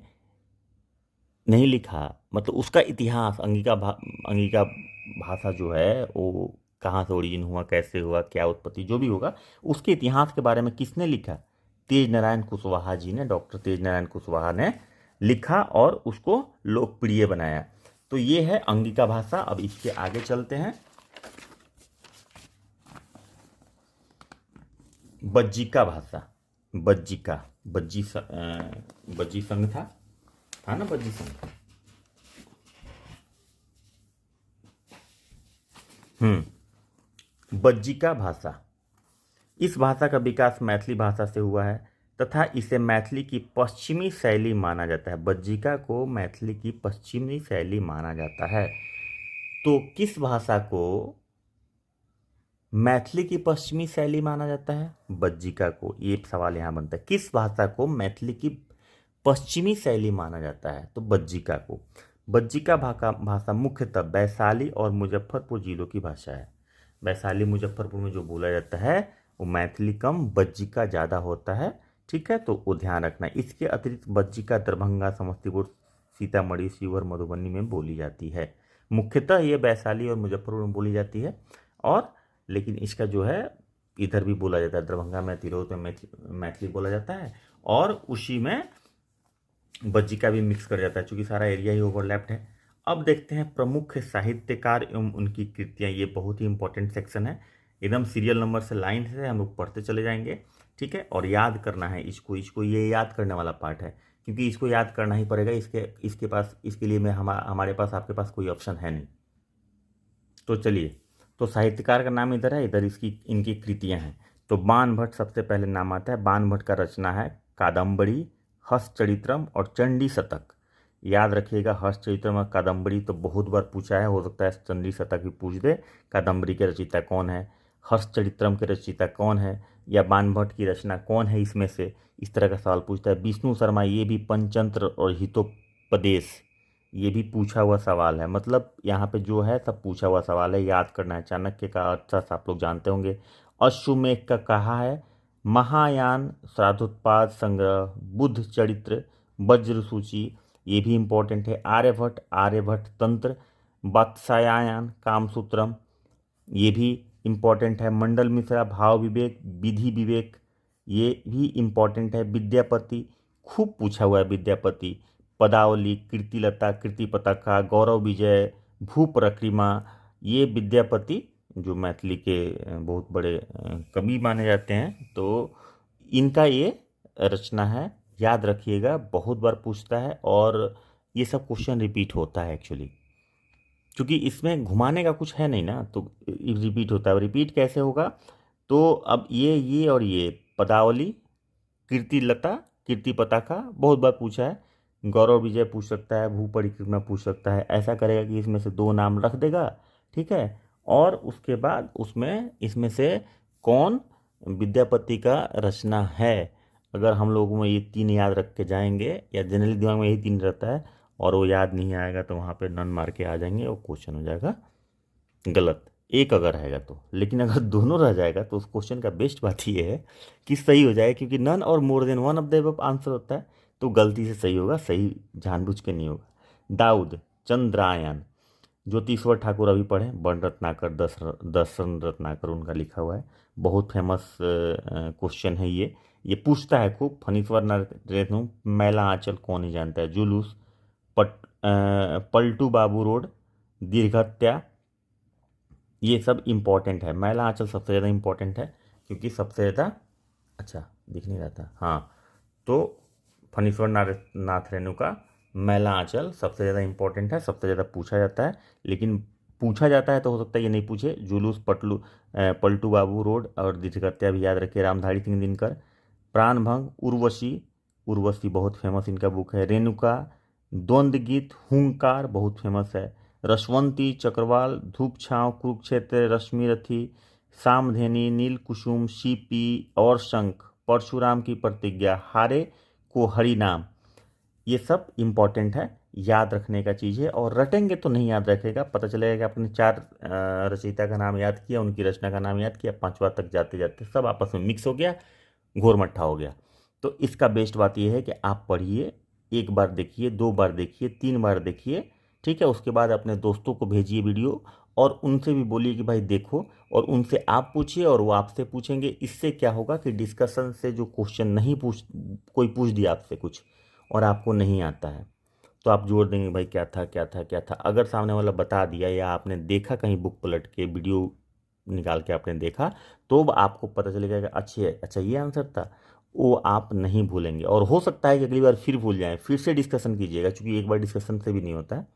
नहीं लिखा, मतलब उसका इतिहास, अंगिका भाषा जो है वो कहाँ से ओरिजिन हुआ, कैसे हुआ, क्या उत्पत्ति, जो भी होगा, उसके इतिहास के बारे में किसने लिखा? तेज नारायण कुशवाहा जी ने, डॉक्टर तेज नारायण कुशवाहा ने लिखा और उसको लोकप्रिय बनाया। तो ये है अंगिका भाषा। अब इसके आगे चलते हैं। बज्जिका भाषा, बज्जी संघ था ना, बज्जी संघ। बज्जिका भाषा, इस भाषा का विकास मैथिली भाषा से हुआ है तथा इसे मैथिली की पश्चिमी शैली माना जाता है। बज्जिका को मैथिली की पश्चिमी शैली माना जाता है। तो किस भाषा को मैथिली की पश्चिमी शैली माना जाता है? बज्जिका को। ये सवाल यहाँ बनता है, किस भाषा को मैथिली की पश्चिमी शैली माना जाता है? तो बज्जिका को। बज्जिका भाषा मुख्यतः वैशाली और मुजफ्फरपुर जिलों की भाषा है। वैशाली मुजफ्फरपुर में जो बोला जाता है वो मैथिली कम बज्जिका ज़्यादा होता है, ठीक है, तो वो ध्यान रखना। इसके अतिरिक्त बज्जिका दरभंगा, समस्तीपुर, सीतामढ़ी, शिवहर, मधुबनी में बोली जाती है। मुख्यतः ये वैशाली और मुजफ्फरपुर में बोली जाती है, और लेकिन इसका जो है इधर भी बोला जाता है, दरभंगा में, तिरहुत में मैथिली बोला जाता है, और उसी में बज्जिका भी मिक्स कर जाता है, चूँकि सारा एरिया ही ओवरलैप्ड है। अब देखते हैं प्रमुख साहित्यकार एवं उनकी कृतियाँ। ये बहुत ही इंपॉर्टेंट सेक्शन है, एकदम सीरियल नंबर से लाइन से हम लोग पढ़ते चले जाएंगे, ठीक है। और याद करना है इसको ये याद करने वाला पार्ट है, क्योंकि इसको याद करना ही पड़ेगा। इसके पास, इसके लिए मैं हमारे पास, आपके पास कोई ऑप्शन है नहीं। तो चलिए, तो साहित्यकार का नाम इधर है, इधर इनकी कृतियाँ हैं। तो बाण भट्ट सबसे पहले नाम आता है। बाण भट्ट का रचना है कादम्बरी, हर्षचरित्रम और चंडी शतक। याद रखिएगा, हर्षचरित्रम और कादम्बरी तो बहुत बार पूछा है, हो सकता है चंडी शतक भी पूछ दे। कादम्बरी के रचयिता कौन है, हर्षचरित्रम के रचयिता कौन है, या बाण भट्ट की रचना कौन है इसमें से, इस तरह का सवाल पूछता है। विष्णु शर्मा, ये भी पंचतंत्र और हितोपदेश, ये भी पूछा हुआ सवाल है। मतलब यहाँ पे जो है सब पूछा हुआ सवाल है, याद करना है। चाणक्य का अच्छा सा आप लोग जानते होंगे। अश्वमेघ का कहा है, महायान, श्राद्धोत्पाद संग्रह, बुद्ध चरित्र, वज्र सूची, ये भी इम्पोर्टेंट है। आर्यभट्ट तंत्र, वात्स्यायन, कामसूत्रम, ये भी इम्पोर्टेंट है। मंडल मिश्रा, भाव विवेक, विधि विवेक, ये भी इम्पोर्टेंट है। विद्यापति, खूब पूछा हुआ है विद्यापति। पदावली, कीर्तिलता, कीर्ति पताका, गौरव विजय, भूपरिक्रमा, ये विद्यापति जो मैथिली के बहुत बड़े कवि माने जाते हैं, तो इनका ये रचना है। याद रखिएगा, बहुत बार पूछता है, और ये सब क्वेश्चन रिपीट होता है एक्चुअली, क्योंकि इसमें घुमाने का कुछ है नहीं ना, तो रिपीट होता है। रिपीट कैसे होगा, तो अब ये और ये पदावली, कीर्तिलता, कीर्ति पताका बहुत बार पूछा है। गौरव विजय पूछ सकता है, भूपरिक्रमा पूछ सकता है। ऐसा करेगा कि इसमें से 2 नाम रख देगा, ठीक है, और उसके बाद उसमें इसमें से कौन विद्यापति का रचना है। अगर हम लोगों में ये 3 याद रख के जाएंगे, या जनरली दिमाग में यही 3 रहता है, और वो याद नहीं आएगा, तो वहाँ पे नन मार के आ जाएंगे, और क्वेश्चन हो जाएगा गलत। एक अगर रहेगा तो, लेकिन अगर दोनों रह जाएगा तो उस क्वेश्चन का बेस्ट बात ये है कि सही हो जाएगा, क्योंकि नन और more than one of the above answer होता है, तो गलती से सही होगा, सही जानबूझ के नहीं होगा। दाऊद चंद्रायन, ज्योतिश्वर ठाकुर अभी पढ़े, बन रत्नाकर, दर्शन रत्नाकर उनका लिखा हुआ है, बहुत फेमस क्वेश्चन है ये पूछता है खूब। फनीश्वर नरेंद्र, मैला आंचल कौन नहीं जानता है। जुलूस, पलटू बाबू रोड, दीर्घत्या, ये सब इम्पॉर्टेंट है। मैला आंचल सबसे ज़्यादा इम्पॉर्टेंट है, क्योंकि सबसे ज़्यादा, अच्छा दिख नहीं रहा था, हाँ, तो फणीश्वर नाथ रेणु का मैला आंचल सबसे ज़्यादा इम्पोर्टेंट है, सबसे ज़्यादा पूछा जाता है। लेकिन पूछा जाता है तो हो सकता है ये नहीं पूछे। जुलूस, पलटू बाबू रोड और दीर्घत्या भी याद रखिए। रामधारी सिंह दिनकर, प्राणभंग, उर्वशी बहुत फेमस इनका बुक है। रेणुका, द्वंद्व गीत, हुंकार बहुत फेमस है। रसवंती, चक्रवाल, धूप छाँव, कुरुक्षेत्र, रश्मिरथी, सामधेनी, नील कुसुम, सीपी और शंख, परशुराम की प्रतिज्ञा, हारे को हरि नाम, ये सब इम्पॉर्टेंट है, याद रखने का चीज़ है। और रटेंगे तो नहीं याद रखेगा, पता चलेगा कि आपने 4 रचयिता का नाम याद किया, उनकी रचना का नाम याद किया, 5वां तक जाते जाते सब आपस में मिक्स हो गया, घोर मट्ठा हो गया। तो इसका बेस्ट बात यह है कि आप पढ़िए, 1 बार देखिए, 2 बार देखिए, 3 बार देखिए, ठीक है। उसके बाद अपने दोस्तों को भेजिए वीडियो, और उनसे भी बोलिए कि भाई देखो, और उनसे आप पूछिए और वो आपसे पूछेंगे। इससे क्या होगा कि डिस्कशन से जो क्वेश्चन नहीं कोई पूछ दिया आपसे कुछ और आपको नहीं आता है, तो आप जोड़ देंगे भाई क्या था क्या था क्या था। अगर सामने वाला बता दिया, या आपने देखा कहीं बुक पलट के वीडियो निकाल के आपने देखा, तो आपको पता चलेगा कि अच्छा ये आंसर था, वो आप नहीं भूलेंगे। और हो सकता है कि अगली बार फिर भूल जाएं, फिर से डिस्कशन कीजिएगा, क्योंकि एक बार डिस्कशन से भी नहीं होता है,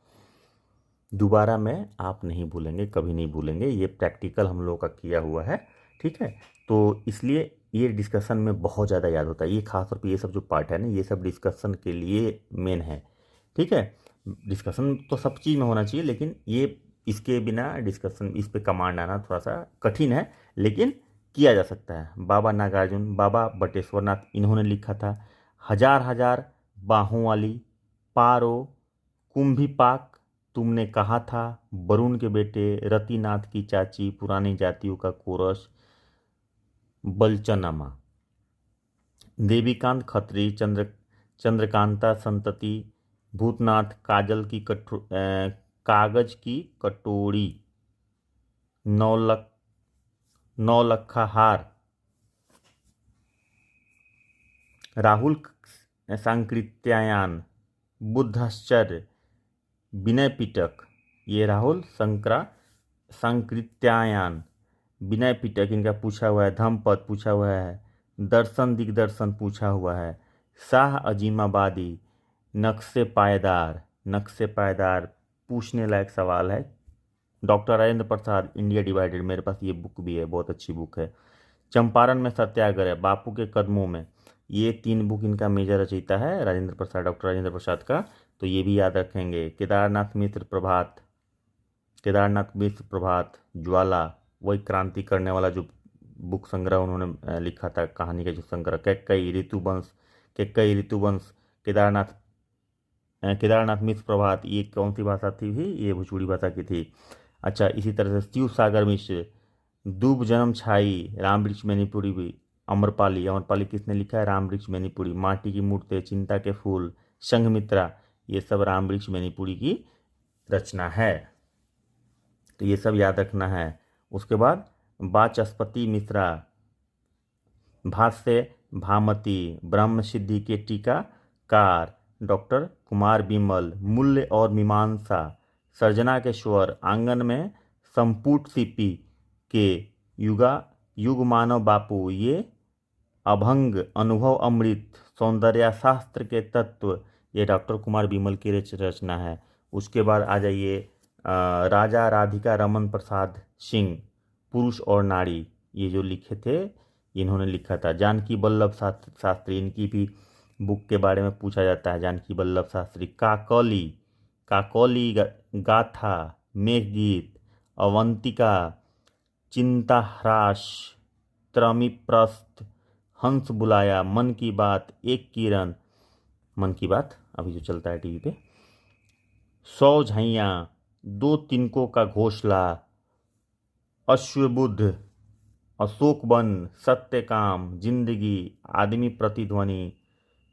दोबारा में आप नहीं भूलेंगे, कभी नहीं भूलेंगे। ये प्रैक्टिकल हम लोग का किया हुआ है, ठीक है। तो इसलिए ये डिस्कशन में बहुत ज़्यादा याद होता है। ये खासतौर पे ये सब जो पार्ट है ना, ये सब डिस्कशन के लिए मेन है, ठीक है। डिस्कशन तो सब चीज़ में होना चाहिए, लेकिन ये इसके बिना डिस्कशन, इस पे कमांड आना थोड़ा सा कठिन है, लेकिन किया जा सकता है। बाबा नागार्जुन, बाबा बटेश्वर नाथ, इन्होंने लिखा था। हजार हजार बाहों वाली, पारो, कुंभीपाक, तुमने कहा था, वरुण के बेटे, रतिनाथ की चाची, पुरानी जातियों का कोरस, बलचनामा। देवीकांत खत्री, चंद्रकांता संतति, भूतनाथ कागज की कटोरी, नौलखा हार, राहुल सांकृत्यायन, बुद्धाश्चर्य, विनय पिटक। ये राहुल सांकृत्यायन, विनय पिटक इनका पूछा हुआ है। धम्मपद पूछा हुआ है। दर्शन दिग्दर्शन पूछा हुआ है। शाह अजीमाबादी, नक्शे पायदार पूछने लायक सवाल है। Doctor Rajendra Prasad, India divided, मेरे पास ये बुक भी है, बहुत अच्छी बुक है। चंपारण में सत्याग्रह, बापू के कदमों में, ये 3 बुक इनका मेजर रचयिता है डॉक्टर राजेंद्र प्रसाद का, तो ये भी याद रखेंगे। केदारनाथ मिश्र प्रभात, ज्वाला, वही क्रांति करने वाला जो बुक संग्रह उन्होंने लिखा था, कहानी का जो संग्रह, कैकई ऋतुवंश, केदारनाथ मिश्र प्रभात, ये कौन सी भाषा थी भी, ये भोजपुरी भाषा की थी। अच्छा, इसी तरह से शिव सागर मिश्र, दूब जन्म छाई, राम वृक्ष मैनीपुरी भी, अमरपाली किसने लिखा है, राम वृक्ष मैनीपुरी। माटी की मूर्तें, चिंता के फूल, संघमित्रा, ये सब राम वृक्ष मैनीपुरी की रचना है, तो ये सब याद रखना है। उसके बाद वाचस्पति मिश्रा, भाष्य भामती, ब्रह्म सिद्धि के टीकाकार डॉक्टर कुमार बिमल, मूल्य और मीमांसा, सर्जना के स्वर, आंगन में संपुट सीपी के युग मानव बापू, ये अभंग अनुभव अमृत, सौंदर्य शास्त्र के तत्व, ये डॉक्टर कुमार बिमल की रचना है। उसके बाद आ जाइए राजा राधिका रमन प्रसाद सिंह, पुरुष और नारी, ये जो लिखे थे इन्होंने लिखा था। जानकी वल्लभ शास्त्री, इनकी भी बुक के बारे में पूछा जाता है। जानकी वल्लभ शास्त्री, काकौली गाथा, मेघगीत, अवंतिका, चिंताह्रास, त्रमिप्रस्थ, हंस बुलाया, मन की बात, एक किरण, मन की बात अभी जो चलता है टीवी पे, 100 झाइयाँ, 2 तिनकों का घोंसला, अश्वबुद्ध, अशोक वन, सत्यकाम, जिंदगी, आदमी प्रतिध्वनि,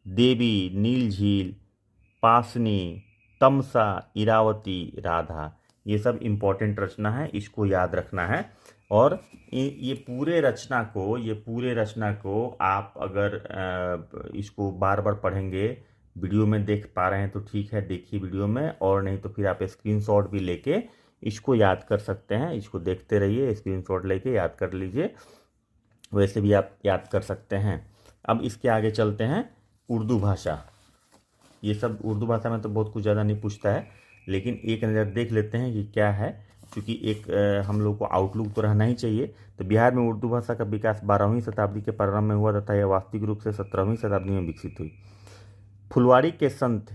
देवी, नील झील, पासनी, तमसा, इरावती, राधा, ये सब इम्पोर्टेंट रचना है, इसको याद रखना है। और ये पूरे रचना को आप अगर इसको बार बार पढ़ेंगे, वीडियो में देख पा रहे हैं तो ठीक है, देखिए वीडियो में, और नहीं तो फिर आप स्क्रीनशॉट भी लेके इसको याद कर सकते हैं। इसको देखते रहिए, स्क्रीनशॉट लेके याद कर लीजिए, वैसे भी आप याद कर सकते हैं। अब इसके आगे चलते हैं। उर्दू भाषा, ये सब उर्दू भाषा में तो बहुत कुछ ज़्यादा नहीं पूछता है, लेकिन एक नज़र देख लेते हैं कि क्या है, क्योंकि एक हम लोग को आउटलुक तो रहना ही चाहिए। तो बिहार में उर्दू भाषा का विकास 12वीं शताब्दी के प्रारंभ में हुआ तथा यह वास्तविक रूप से 17वीं शताब्दी में विकसित हुई। फुलवारी के संत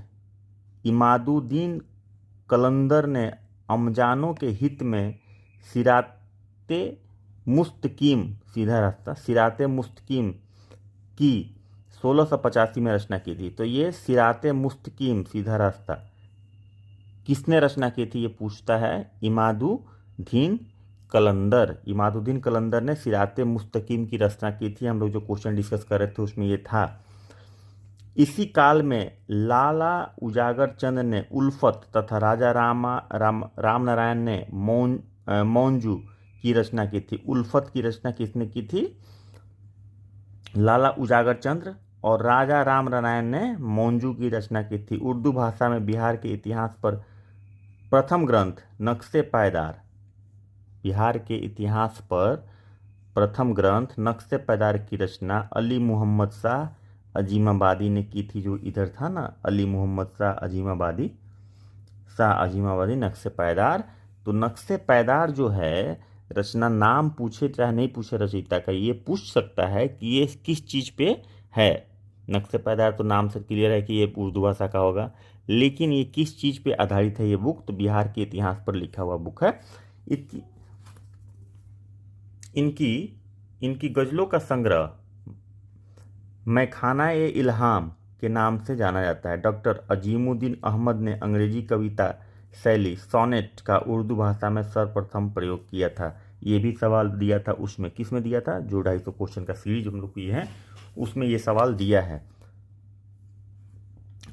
इमादुद्दीन कलंदर ने अमजानों के हित में सिराते मुस्तकीम, सीधा रास्ता, सिराते मुस्तकीम की 1685 में रचना की थी। तो ये सिराते मुस्तकीम, सीधा रास्ता, किसने रचना की थी ये पूछता है। इमादुद्दीन कलंदर ने सिराते मुस्तकीम की रचना की थी। हम लोग जो क्वेश्चन डिस्कस कर रहे थे उसमें ये था। इसी काल में लाला उजागर चंद ने उल्फत तथा राजा राम नारायण ने मौंजू की रचना की थी। उल्फत की रचना किसने की थी? लाला उजागर चंद्र, और राजा राम नारायण ने मौंजू की रचना की थी। उर्दू भाषा में बिहार के इतिहास पर प्रथम ग्रंथ नक्शे पायदार, बिहार के इतिहास पर प्रथम ग्रंथ नक्शे पायदार की रचना अली मोहम्मद शाह अजीमाबादी ने की थी। जो इधर था ना, अली मोहम्मद शाह अजीमाबादी, नक्शे पायदार। तो नक्शे पायदार जो है रचना, नाम पूछे चाहे नहीं पूछे रचयिता का, ये पूछ सकता है कि ये किस चीज़ पे है। नक्शे पायदार तो नाम से क्लियर है कि ये उर्दू भाषा का होगा, लेकिन ये किस चीज़ पे आधारित है ये बुक? तो बिहार के इतिहास पर लिखा हुआ बुक है। इनकी गज़लों का संग्रह मैखाना-ए इल्हाम के नाम से जाना जाता है। डॉक्टर अजीमुद्दीन अहमद ने अंग्रेजी कविता शैली सोनेट का उर्दू भाषा में सर्वप्रथम प्रयोग किया था। ये भी सवाल दिया था उसमें, किस में दिया था, जो 250 क्वेश्चन का सीरीज हम लोग की है उसमें ये सवाल दिया है।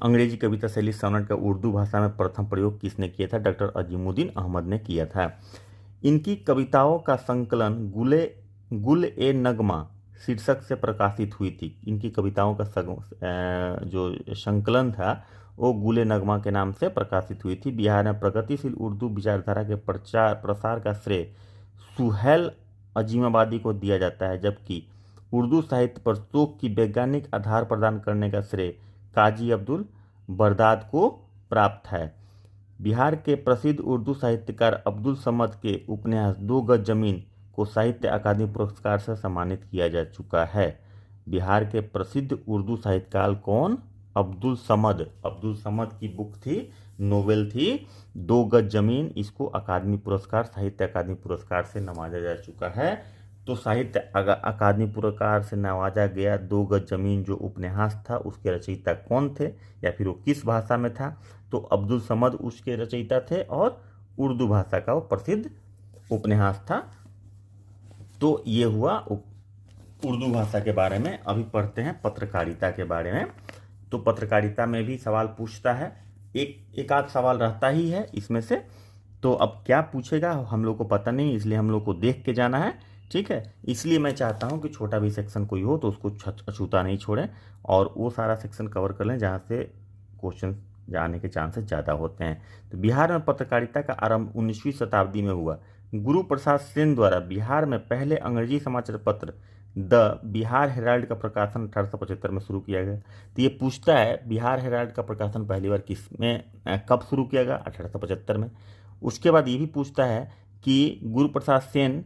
अंग्रेजी कविता शैली सोनेट का उर्दू भाषा में प्रथम प्रयोग किसने किया था, डॉक्टर अजीमुद्दीन अहमद ने किया था। इनकी कविताओं का संकलन गुल ए नगमा शीर्षक से प्रकाशित हुई थी। इनकी कविताओं का जो संकलन था वो गुल ए नगमा के नाम से प्रकाशित हुई थी। बिहार में प्रगतिशील उर्दू विचारधारा के प्रसार का श्रेय सुहेल अजीमाबादी को दिया जाता है, जबकि उर्दू साहित्य पर शोक की वैज्ञानिक आधार प्रदान करने का श्रेय काजी अब्दुल बरदाद को प्राप्त है। बिहार के प्रसिद्ध उर्दू साहित्यकार अब्दुल समद के उपन्यास 2 गज जमीन को साहित्य अकादमी पुरस्कार से सम्मानित किया जा चुका है। बिहार के प्रसिद्ध उर्दू साहित्यकार कौन, अब्दुल समद। अब्दुल समद की बुक थी, नोवेल थी 2 गज जमीन, इसको अकादमी पुरस्कार, साहित्य अकादमी पुरस्कार से नवाजा जा चुका है। तो साहित्य अकादमी पुरस्कार से नवाजा गया 2 गज जमीन जो उपन्यास था उसके रचयिता कौन थे या फिर वो किस भाषा में था, तो अब्दुल समद उसके रचयिता थे और उर्दू भाषा का वो प्रसिद्ध उपन्यास था। तो ये हुआ उर्दू भाषा के बारे में। अभी पढ़ते हैं पत्रकारिता के बारे में। तो पत्रकारिता में भी सवाल पूछता है, एक आध सवाल रहता ही है इसमें से। तो अब क्या पूछेगा हम लोग को पता नहीं, इसलिए हम लोग को देख के जाना है, ठीक है। इसलिए मैं चाहता हूं कि छोटा भी सेक्शन कोई हो तो उसको अछूता नहीं छोड़ें और वो सारा सेक्शन कवर कर लें जहां से क्वेश्चन आने के चांसेस ज़्यादा होते हैं। तो बिहार में पत्रकारिता का आरंभ 19वीं शताब्दी में हुआ। गुरु प्रसाद सेन द्वारा बिहार में पहले अंग्रेजी समाचार पत्र द बिहार हेराल्ड का प्रकाशन 1875 में शुरू किया गया। तो ये पूछता है बिहार हेराल्ड का प्रकाशन पहली बार किस में कब शुरू किया गया, 1875 में। उसके बाद ये भी पूछता है कि गुरु प्रसाद सेन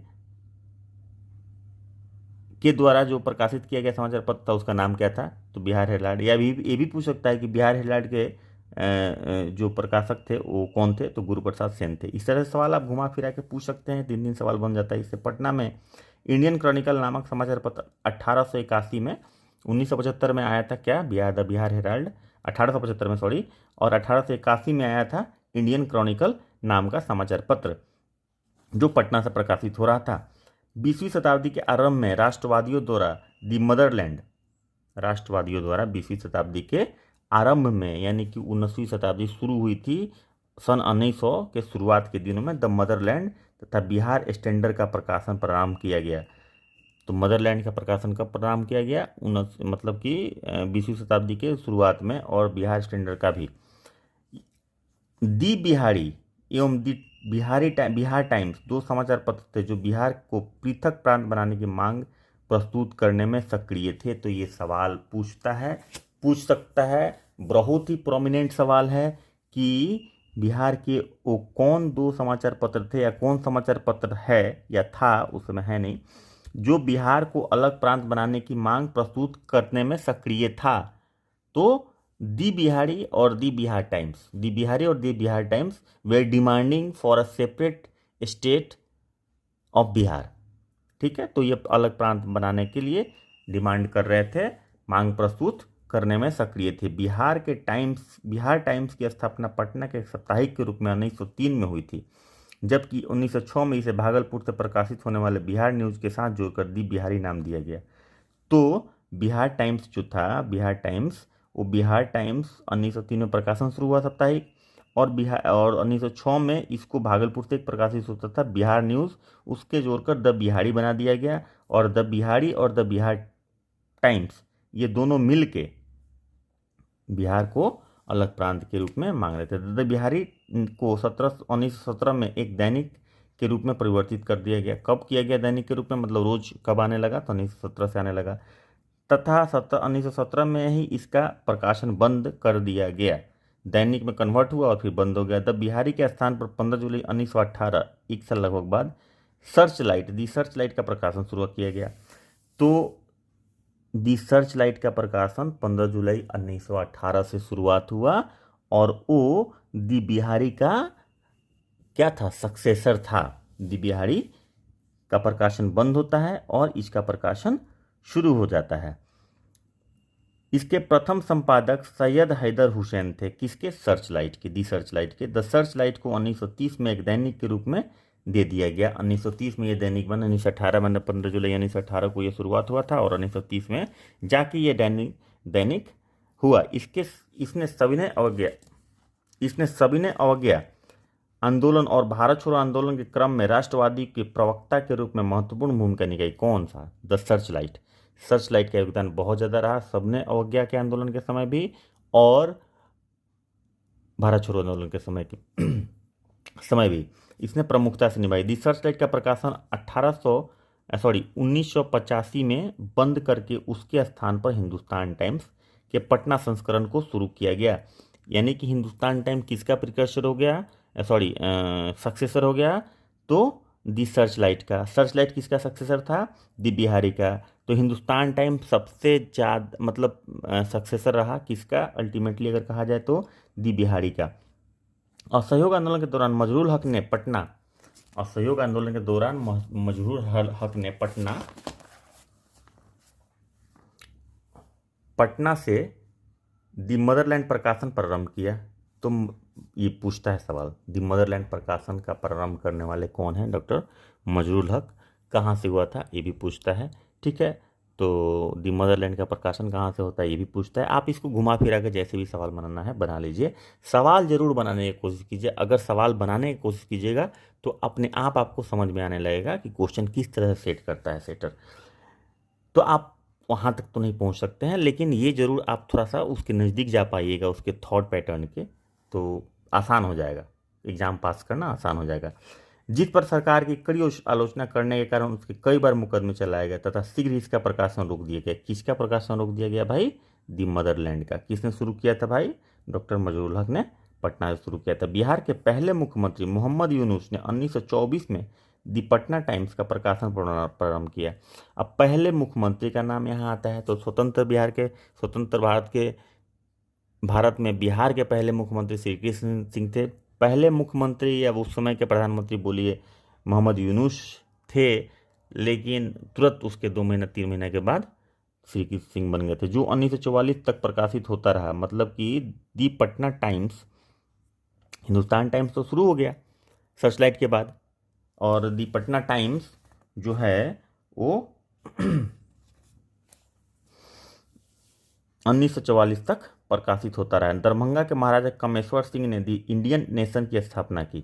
के द्वारा जो प्रकाशित किया गया समाचार पत्र था उसका नाम क्या था, तो बिहार हेराल्ड। या ये भी पूछ सकता है कि बिहार हेराल्ड के जो प्रकाशक थे वो कौन थे, तो गुरु प्रसाद सेन थे। इस तरह से सवाल आप घुमा फिरा के पूछ सकते हैं, 3 सवाल बन जाता है इससे। पटना में इंडियन क्रॉनिकल नामक समाचार पत्र 1881 में, 1975 में आया था क्या, द बिहार हेराल्ड 1875 में सॉरी, और 1881 में आया था इंडियन क्रॉनिकल नाम का समाचार पत्र जो पटना से प्रकाशित हो रहा था। 20वीं शताब्दी के आरंभ में राष्ट्रवादियों द्वारा 20वीं शताब्दी के आरंभ में, यानी कि 19वीं शताब्दी शुरू हुई थी सन 1900 के शुरुआत के दिनों में, द मदरलैंड तथा बिहार स्टैंडर्ड का प्रकाशन प्रारंभ किया गया। तो मदरलैंड का प्रकाशन कब प्रारंभ किया गया, मतलब कि 20वीं शताब्दी के शुरुआत में, और बिहार स्टैंडर्ड का भी। दी बिहारी एवं दी बिहार टाइम्स 2 समाचार पत्र थे जो बिहार को पृथक प्रांत बनाने की मांग प्रस्तुत करने में सक्रिय थे। तो ये सवाल पूछ सकता है, बहुत ही प्रोमिनेंट सवाल है कि बिहार के वो कौन 2 समाचार पत्र थे या कौन समाचार पत्र है या था, उस समय है नहीं, जो बिहार को अलग प्रांत बनाने की मांग प्रस्तुत करने में सक्रिय था। तो दी बिहारी और the Bihar Times were demanding for a separate state of Bihar, ठीक है। तो ये अलग प्रांत बनाने के लिए डिमांड कर रहे थे, मांग प्रस्तुत करने में सक्रिय थे। बिहार टाइम्स की स्थापना पटना के साप्ताहिक के रूप में 1903 में हुई थी, जबकि 1906 में इसे भागलपुर से प्रकाशित होने वाले बिहार न्यूज़ के साथ जोड़कर दी बिहारी नाम दिया गया। तो बिहार टाइम्स जो था, बिहार टाइम्स 1903 में प्रकाशन शुरू हुआ साप्ताहिक, और 1906 में इसको भागलपुर से एक प्रकाशित होता था बिहार न्यूज़, उसके जोड़कर द बिहारी बना दिया गया। और द बिहारी और द बिहार टाइम्स ये दोनों मिल के बिहार को अलग प्रांत के रूप में मांग रहे थे। द बिहारी को 1917 में एक दैनिक के रूप में परिवर्तित कर दिया गया। कब किया गया दैनिक के रूप में, मतलब रोज कब आने लगा, तो 1917 से आने लगा, तथा 1917 में ही इसका प्रकाशन बंद कर दिया गया। दैनिक में कन्वर्ट हुआ और फिर बंद हो गया। द बिहारी के स्थान पर 15 जुलाई 1918, एक साल लगभग बाद, सर्च लाइट का प्रकाशन शुरू किया गया। तो दी सर्च लाइट का प्रकाशन 15 जुलाई 1918 से शुरुआत हुआ और वो दी बिहारी का क्या था, सक्सेसर था। दी बिहारी का प्रकाशन बंद होता है और इसका प्रकाशन शुरू हो जाता है। इसके प्रथम संपादक सैयद हैदर हुसैन थे, किसके, सर्च लाइट के, दी सर्च लाइट के। द सर्च लाइट को 1930 में एक दैनिक के रूप में दे दिया गया। 1930 में ये दैनिक बना, 1918 में 15 जुलाई 1918 को ये शुरुआत हुआ था और 1930 में जाके ये दैनिक हुआ। इसने सविनय अवज्ञा आंदोलन और भारत छोड़ो आंदोलन के क्रम में राष्ट्रवादी के प्रवक्ता के रूप में महत्वपूर्ण भूमिका निभाई। कौन सा? The Searchlight. सर्चलाइट का योगदान बहुत ज़्यादा रहा सविनय अवज्ञा के आंदोलन के समय भी और भारत छोड़ो आंदोलन के समय भी इसने प्रमुखता से निभाई। दी सर्चलाइट का प्रकाशन 1985 में बंद करके उसके स्थान पर हिंदुस्तान टाइम्स के पटना संस्करण को शुरू किया गया। यानी कि हिंदुस्तान टाइम्स किसका प्रिकर्सर हो गया, सक्सेसर हो गया? तो दी सर्चलाइट का। सर्चलाइट किसका सक्सेसर था? दी बिहारी का। तो हिंदुस्तान टाइम्स सबसे ज़्यादा मतलब सक्सेसर रहा किसका अल्टीमेटली अगर कहा जाए तो? दी बिहारी का। असहयोग आंदोलन के दौरान मजरूल हक ने पटना से दी मदरलैंड प्रकाशन प्रारंभ किया। तो ये पूछता है सवाल, दी मदरलैंड प्रकाशन का प्रारंभ करने वाले कौन हैं? डॉक्टर मजरूल हक। कहाँ से हुआ था ये भी पूछता है। ठीक है, तो दी मदरलैंड का प्रकाशन कहाँ से होता है ये भी पूछता है। आप इसको घुमा फिरा के जैसे भी सवाल बनाना है बना लीजिए। सवाल जरूर बनाने की कोशिश कीजिए। अगर सवाल बनाने की कोशिश कीजिएगा तो अपने आप आपको समझ में आने लगेगा कि क्वेश्चन किस तरह से सेट करता है सेटर। तो आप वहाँ तक तो नहीं पहुँच सकते हैं, लेकिन ये जरूर आप थोड़ा सा उसके नज़दीक जा पाइएगा उसके थॉट पैटर्न के, तो आसान हो जाएगा, एग्ज़ाम पास करना आसान हो जाएगा। जिस पर सरकार की कड़ी आलोचना करने के कारण उसके कई बार मुकदमे चलाए गए तथा शीघ्र इसका प्रकाशन रोक दिया गया। किसका प्रकाशन रोक दिया गया भाई? दी मदरलैंड का। किसने शुरू किया था भाई? डॉक्टर मजरूल हक ने पटना से शुरू किया था। बिहार के पहले मुख्यमंत्री मोहम्मद यूनुस ने 1924 में दी पटना टाइम्स का प्रकाशन प्रारंभ किया। अब पहले मुख्यमंत्री का नाम यहाँ आता है तो स्वतंत्र भारत में बिहार के पहले मुख्यमंत्री श्री कृष्ण सिंह थे। पहले मुख्यमंत्री या उस समय के प्रधानमंत्री बोलिए मोहम्मद यूनुस थे, लेकिन तुरंत उसके 2 महीने 3 महीने के बाद श्री कृष्ण सिंह बन गए थे, जो 1944 तक प्रकाशित होता रहा। मतलब कि दी पटना टाइम्स, हिंदुस्तान टाइम्स तो शुरू हो गया सर्चलाइट के बाद, और दी पटना टाइम्स जो है वो 1944 तक प्रकाशित होता रहा। दरभंगा के महाराजा कामेश्वर सिंह ने दी इंडियन नेशन की स्थापना की।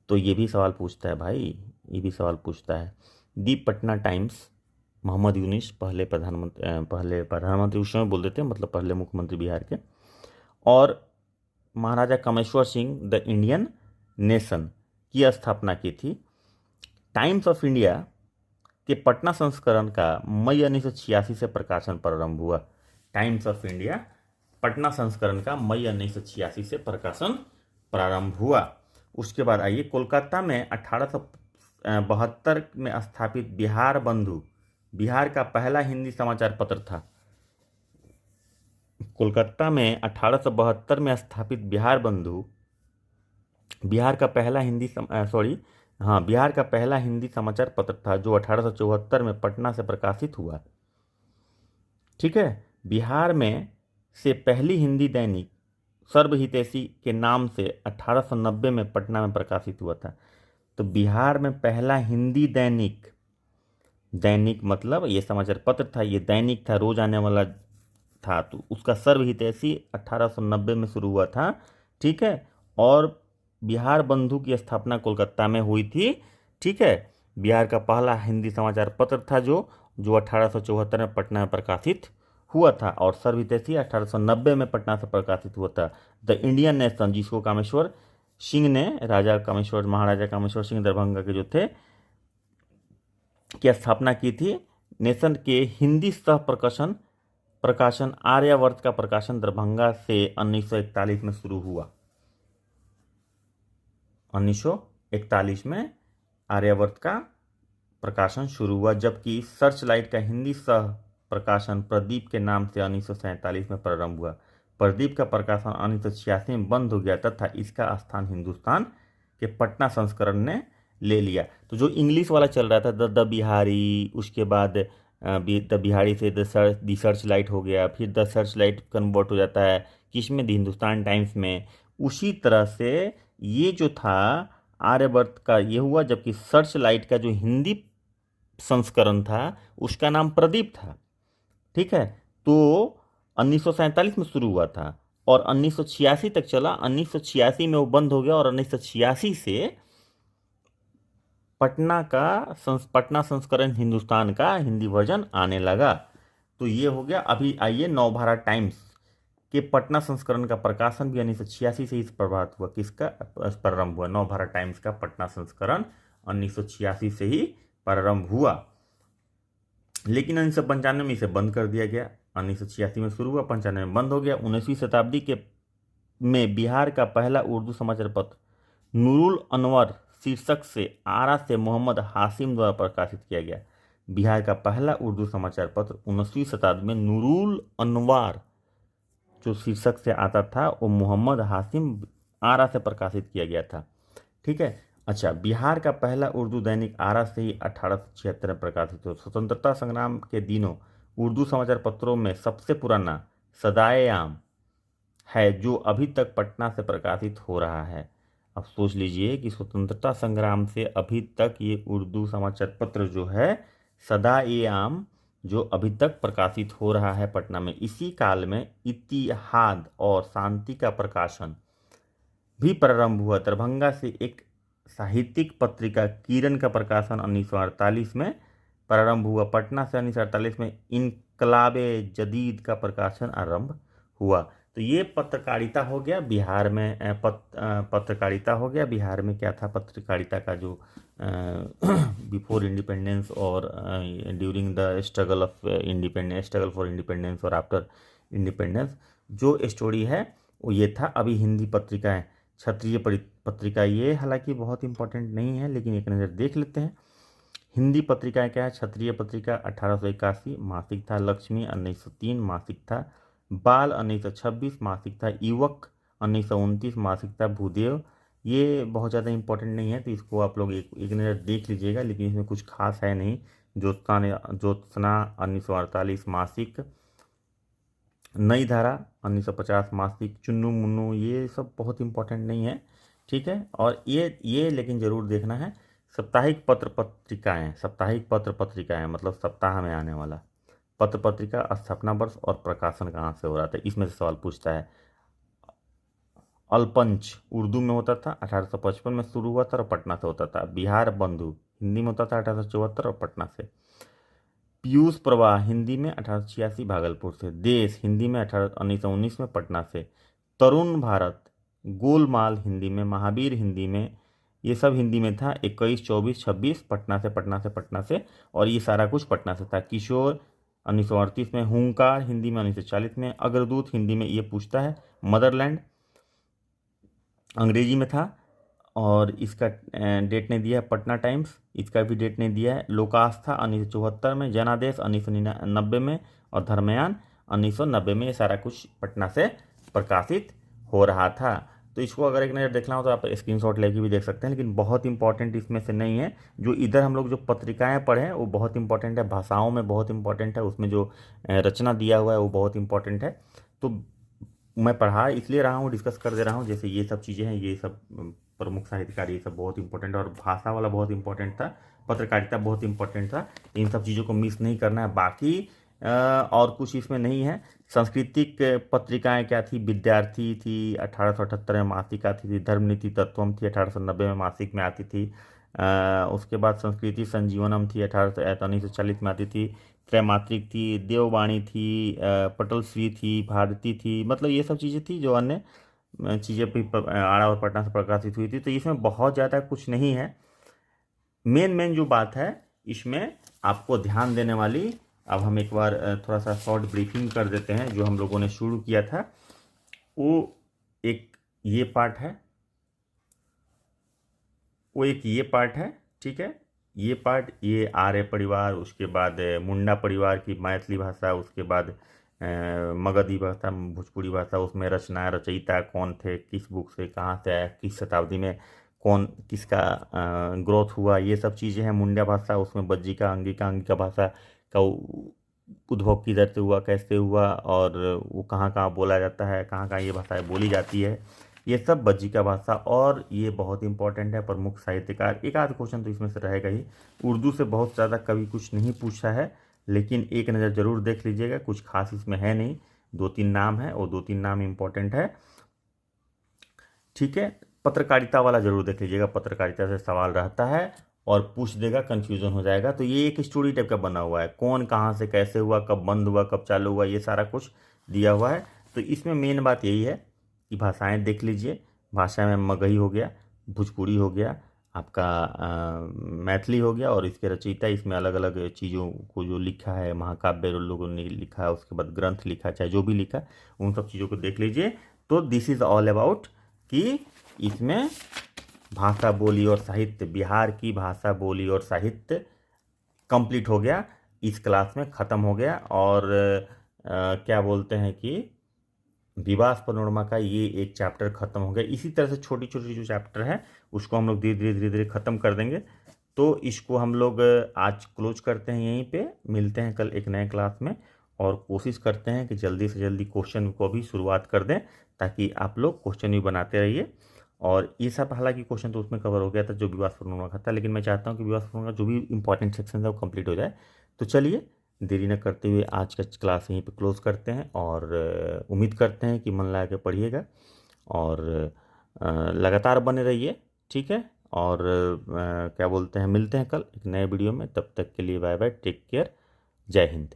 तो ये भी सवाल पूछता है भाई, ये भी सवाल पूछता है। दी पटना टाइम्स, मोहम्मद यूनुस पहले प्रधानमंत्री उस समय बोल देते हैं, मतलब पहले मुख्यमंत्री बिहार के, और Maharaja Kameshwar Singh the Indian Nation की स्थापना की थी। टाइम्स ऑफ इंडिया के पटना संस्करण का मई 1986 से प्रकाशन प्रारंभ हुआ। टाइम्स ऑफ इंडिया पटना संस्करण का मई 1986 से प्रकाशन प्रारंभ हुआ। उसके बाद आइए, कोलकाता में 1872 में स्थापित बिहार बंधु बिहार का पहला हिंदी समाचार पत्र था। कोलकाता में 1872 में स्थापित बिहार बंधु बिहार का पहला हिंदी समाचार पत्र था, जो 1874 में पटना से प्रकाशित हुआ। ठीक है, बिहार में से पहली हिंदी दैनिक सर्वहितैषी के नाम से 1890 में पटना में प्रकाशित हुआ था। तो बिहार में पहला हिंदी दैनिक मतलब ये समाचार पत्र था, ये दैनिक था, रोज आने वाला था, तो उसका सर्वहितैषी 1890 में शुरू हुआ था। ठीक है, और बिहार बंधु की स्थापना कोलकाता में हुई थी। ठीक है, बिहार का पहला हिंदी समाचार पत्र था जो 1874 में पटना में प्रकाशित हुआ था, और सर्वहितैषी 1890 में पटना से प्रकाशित हुआ था। द इंडियन नेशन, जिसको कामेश्वर सिंह ने, महाराजा कामेश्वर सिंह दरभंगा के जो थे, की स्थापना की थी। नेशन के हिंदी सह प्रकाशन आर्यावर्त का प्रकाशन दरभंगा से 1941 में शुरू हुआ। 1941 में आर्यावर्त का प्रकाशन शुरू हुआ, जबकि सर्चलाइट का हिंदी सह प्रकाशन प्रदीप के नाम से 1947 में प्रारंभ हुआ। प्रदीप का प्रकाशन 1986 में बंद हो गया तथा इसका स्थान हिंदुस्तान के पटना संस्करण ने ले लिया। तो जो इंग्लिश वाला चल रहा था द बिहारी, उसके बाद द बिहारी से द सर्चलाइट हो गया, फिर द सर्चलाइट कन्वर्ट हो जाता है किस में? द हिंदुस्तान टाइम्स में। उसी तरह से ये जो था आर्यवर्त का ये हुआ, जबकि सर्च लाइट का जो हिंदी संस्करण था उसका नाम प्रदीप था। ठीक है, तो 1947 में शुरू हुआ था और 1986 तक चला। 1986 में वो बंद हो गया और 1986 से पटना संस्करण हिंदुस्तान का हिंदी वर्जन आने लगा। तो ये हो गया। अभी आइए नवभारत टाइम्स के पटना संस्करण का प्रकाशन भी 1986 से ही प्रभावित हुआ। किसका प्रारंभ हुआ? नवभारत टाइम्स का पटना संस्करण 1986 से ही प्रारंभ हुआ, लेकिन 1995 में इसे बंद कर दिया गया। 1986 में शुरू हुआ, 95 में बंद हो गया। 19वीं शताब्दी के में बिहार का पहला उर्दू समाचार पत्र नूरुल अनवर शीर्षक से आरा से मोहम्मद हाशिम द्वारा प्रकाशित किया गया। बिहार का पहला उर्दू समाचार पत्र 19वीं शताब्दी में नूरुल अनवर जो शीर्षक से आता था वो मोहम्मद हाशिम आरा से प्रकाशित किया गया था। ठीक है। अच्छा, बिहार का पहला उर्दू दैनिक आरा से ही 1876 में प्रकाशित हुआ। स्वतंत्रता संग्राम के दिनों उर्दू समाचार पत्रों में सबसे पुराना सदाए-ए-आम है, जो अभी तक पटना से प्रकाशित हो रहा है। अब सोच लीजिए कि स्वतंत्रता संग्राम से अभी तक ये उर्दू समाचार पत्र जो है सदाए-ए-आम जो अभी तक प्रकाशित हो रहा है पटना में। इसी काल में इतिहाद और शांति का प्रकाशन भी प्रारंभ हुआ। दरभंगा से एक साहित्यिक पत्रिका किरण का प्रकाशन 1948 में प्रारंभ हुआ। पटना से 1948 में इनकलाबे जदीद का प्रकाशन आरंभ हुआ। तो ये पत्रकारिता हो गया बिहार में। पत्रकारिता हो गया बिहार में। क्या था पत्रकारिता का जो बिफोर इंडिपेंडेंस और during the struggle of independence, struggle for independence और आफ्टर इंडिपेंडेंस जो स्टोरी है वो ये था। अभी हिंदी पत्रिकाएं, क्षत्रिय पत्रिका ये हालांकि बहुत इंपॉर्टेंट नहीं है, लेकिन एक नज़र देख लेते हैं। हिंदी पत्रिकाएं क्या है? क्षत्रिय पत्रिका 1881 मासिक था। लक्ष्मी 1903 मासिक था। बाल 1926 मासिक था। युवक 1929 मासिक था। भूदेव ये बहुत ज़्यादा इंपॉर्टेंट नहीं है, तो इसको आप लोग एक नज़र देख लीजिएगा, लेकिन इसमें कुछ खास है नहीं। ज्योत्सना 1948 मासिक। नई धारा 1950 मासिक। चुन्नू मुन्नू ये सब बहुत इंपॉर्टेंट नहीं है। ठीक है। और ये लेकिन ज़रूर देखना है साप्ताहिक पत्र पत्रिकाएं मतलब सप्ताह में आने वाला पत्र पत्रिका स्थापना वर्ष और प्रकाशन कहाँ से हो रहा था, इसमें से सवाल पूछता है। अलपंच उर्दू में होता था, 1855 में शुरू हुआ था और पटना से होता था। बिहार बंधु हिंदी में होता था 1874 और पटना से। पीयूष प्रवाह हिंदी में 1886 भागलपुर से। देश हिंदी में 1919 में पटना से। तरुण भारत, गोलमाल हिंदी में, महावीर हिंदी में, ये सब हिंदी में था। 21, 24, 26 पटना से और ये सारा कुछ पटना से था। किशोर 1938 में। हुंकार हिंदी में 1940 में। अग्रदूत हिंदी में ये पूछता है। मदरलैंड अंग्रेजी में था और इसका डेट नहीं दिया है। पटना टाइम्स इसका भी डेट नहीं दिया है। लोकास्था 1974 में। जनादेश 1990 में और धर्मयान 1990 में। ये सारा कुछ पटना से प्रकाशित हो रहा था। तो इसको अगर एक नज़र देखना हो तो आप स्क्रीनशॉट लेके भी देख सकते हैं, लेकिन बहुत इंपॉर्टेंट इसमें से नहीं है। जो इधर हम लोग जो पत्रिकाएं पढ़े हैं वो बहुत इंपॉर्टेंट है, भाषाओं में बहुत इंपॉर्टेंट है, उसमें जो रचना दिया हुआ है वो बहुत इंपॉर्टेंट है। तो मैं पढ़ा इसलिए रहा हूँ, डिस्कस कर दे रहा हूँ। जैसे ये सब चीज़ें हैं, ये सब प्रमुख साहित्यकार, ये सब बहुत इंपॉर्टेंट है और भाषा वाला बहुत इंपॉर्टेंट था, पत्रकारिता बहुत इंपॉर्टेंट था। इन सब चीज़ों को मिस नहीं करना है। बाकी और कुछ इसमें नहीं है। सांस्कृतिक पत्रिकाएं क्या थी? विद्यार्थी थी 1878 में मासिक आती थी। धर्मनीति तत्वम थी 1890 में मासिक में आती थी। उसके बाद संस्कृति संजीवनम थी 1940 में आती थी। त्रैमात्रिक थी। देववाणी थी। पटलश्री थी। भारती थी। मतलब ये सब चीज़ें थी जो अन्य चीज़ें भी आरा और पटना से प्रकाशित हुई थी। तो इसमें बहुत ज़्यादा कुछ नहीं है। मेन जो बात है इसमें आपको ध्यान देने वाली, अब हम एक बार थोड़ा सा शॉर्ट ब्रीफिंग कर देते हैं। जो हम लोगों ने शुरू किया था वो एक ये पार्ट है, ठीक है। ये पार्ट, ये आर्य परिवार, उसके बाद मुंडा परिवार की मैथिली भाषा, उसके बाद मगधी भाषा, भोजपुरी भाषा, उसमें रचना रचयिता कौन थे, किस बुक से, कहाँ से आया, किस शताब्दी में कौन किसका ग्रोथ हुआ, ये सब चीज़ें हैं। मुंडा भाषा, उसमें बज्जिका अंगिका भाषा का उद्भव किधर से हुआ, कैसे हुआ और वो कहाँ कहाँ बोला जाता है, कहाँ कहाँ ये भाषाएं बोली जाती है। ये सब बज्जिका भाषा, और ये बहुत इंपॉर्टेंट है। प्रमुख साहित्यकार, एक आध क्वेश्चन तो इसमें से रहेगा ही। उर्दू से बहुत ज़्यादा कभी कुछ नहीं पूछा है, लेकिन एक नज़र जरूर देख लीजिएगा, कुछ खास इसमें है नहीं, 2-3 नाम है और 2-3 नाम इंपॉर्टेंट है, ठीक है। पत्रकारिता वाला जरूर देख लीजिएगा, पत्रकारिता से सवाल रहता है और पूछ देगा, कंफ्यूजन हो जाएगा। तो ये एक स्टोरी टाइप का बना हुआ है, कौन कहाँ से कैसे हुआ, कब बंद हुआ, कब चालू हुआ, ये सारा कुछ दिया हुआ है। तो इसमें मेन बात यही है कि भाषाएं देख लीजिए। भाषा में मगही हो गया, भोजपुरी हो गया, आपका मैथिली हो गया, और इसके रचयिता इसमें अलग अलग चीज़ों को जो लिखा है, महाकाव्य लोगों ने लिखा है, उसके बाद ग्रंथ लिखा, चाहे जो भी लिखा, उन सब चीज़ों को देख लीजिए। तो दिस इज़ ऑल अबाउट कि इसमें भाषा बोली और साहित्य, बिहार की भाषा बोली और साहित्य कंप्लीट हो गया, इस क्लास में ख़त्म हो गया। और क्या बोलते हैं कि विवास पनोरमा का ये एक चैप्टर ख़त्म हो गया। इसी तरह से छोटी छोटी जो चैप्टर है उसको हम लोग धीरे धीरे ख़त्म कर देंगे। तो इसको हम लोग आज क्लोज करते हैं यहीं पे, मिलते हैं कल एक नए क्लास में, और कोशिश करते हैं कि जल्दी से जल्दी क्वेश्चन को भी शुरुआत कर दें, ताकि आप लोग क्वेश्चन भी बनाते रहिए। और ये सब हालांकि क्वेश्चन तो उसमें कवर हो गया था जो विवास पनोरमा का था, लेकिन मैं चाहता हूँ कि विवास पनोरमा का जो भी इंपॉर्टेंट सेक्शन है वो कंप्लीट हो जाए। तो चलिए, देरी न करते हुए आज का क्लास यहीं पे क्लोज करते हैं, और उम्मीद करते हैं कि मन लगा के पढ़िएगा और लगातार बने रहिए, ठीक है। और क्या बोलते हैं, मिलते हैं कल एक नए वीडियो में, तब तक के लिए बाय बाय, टेक केयर, जय हिंद।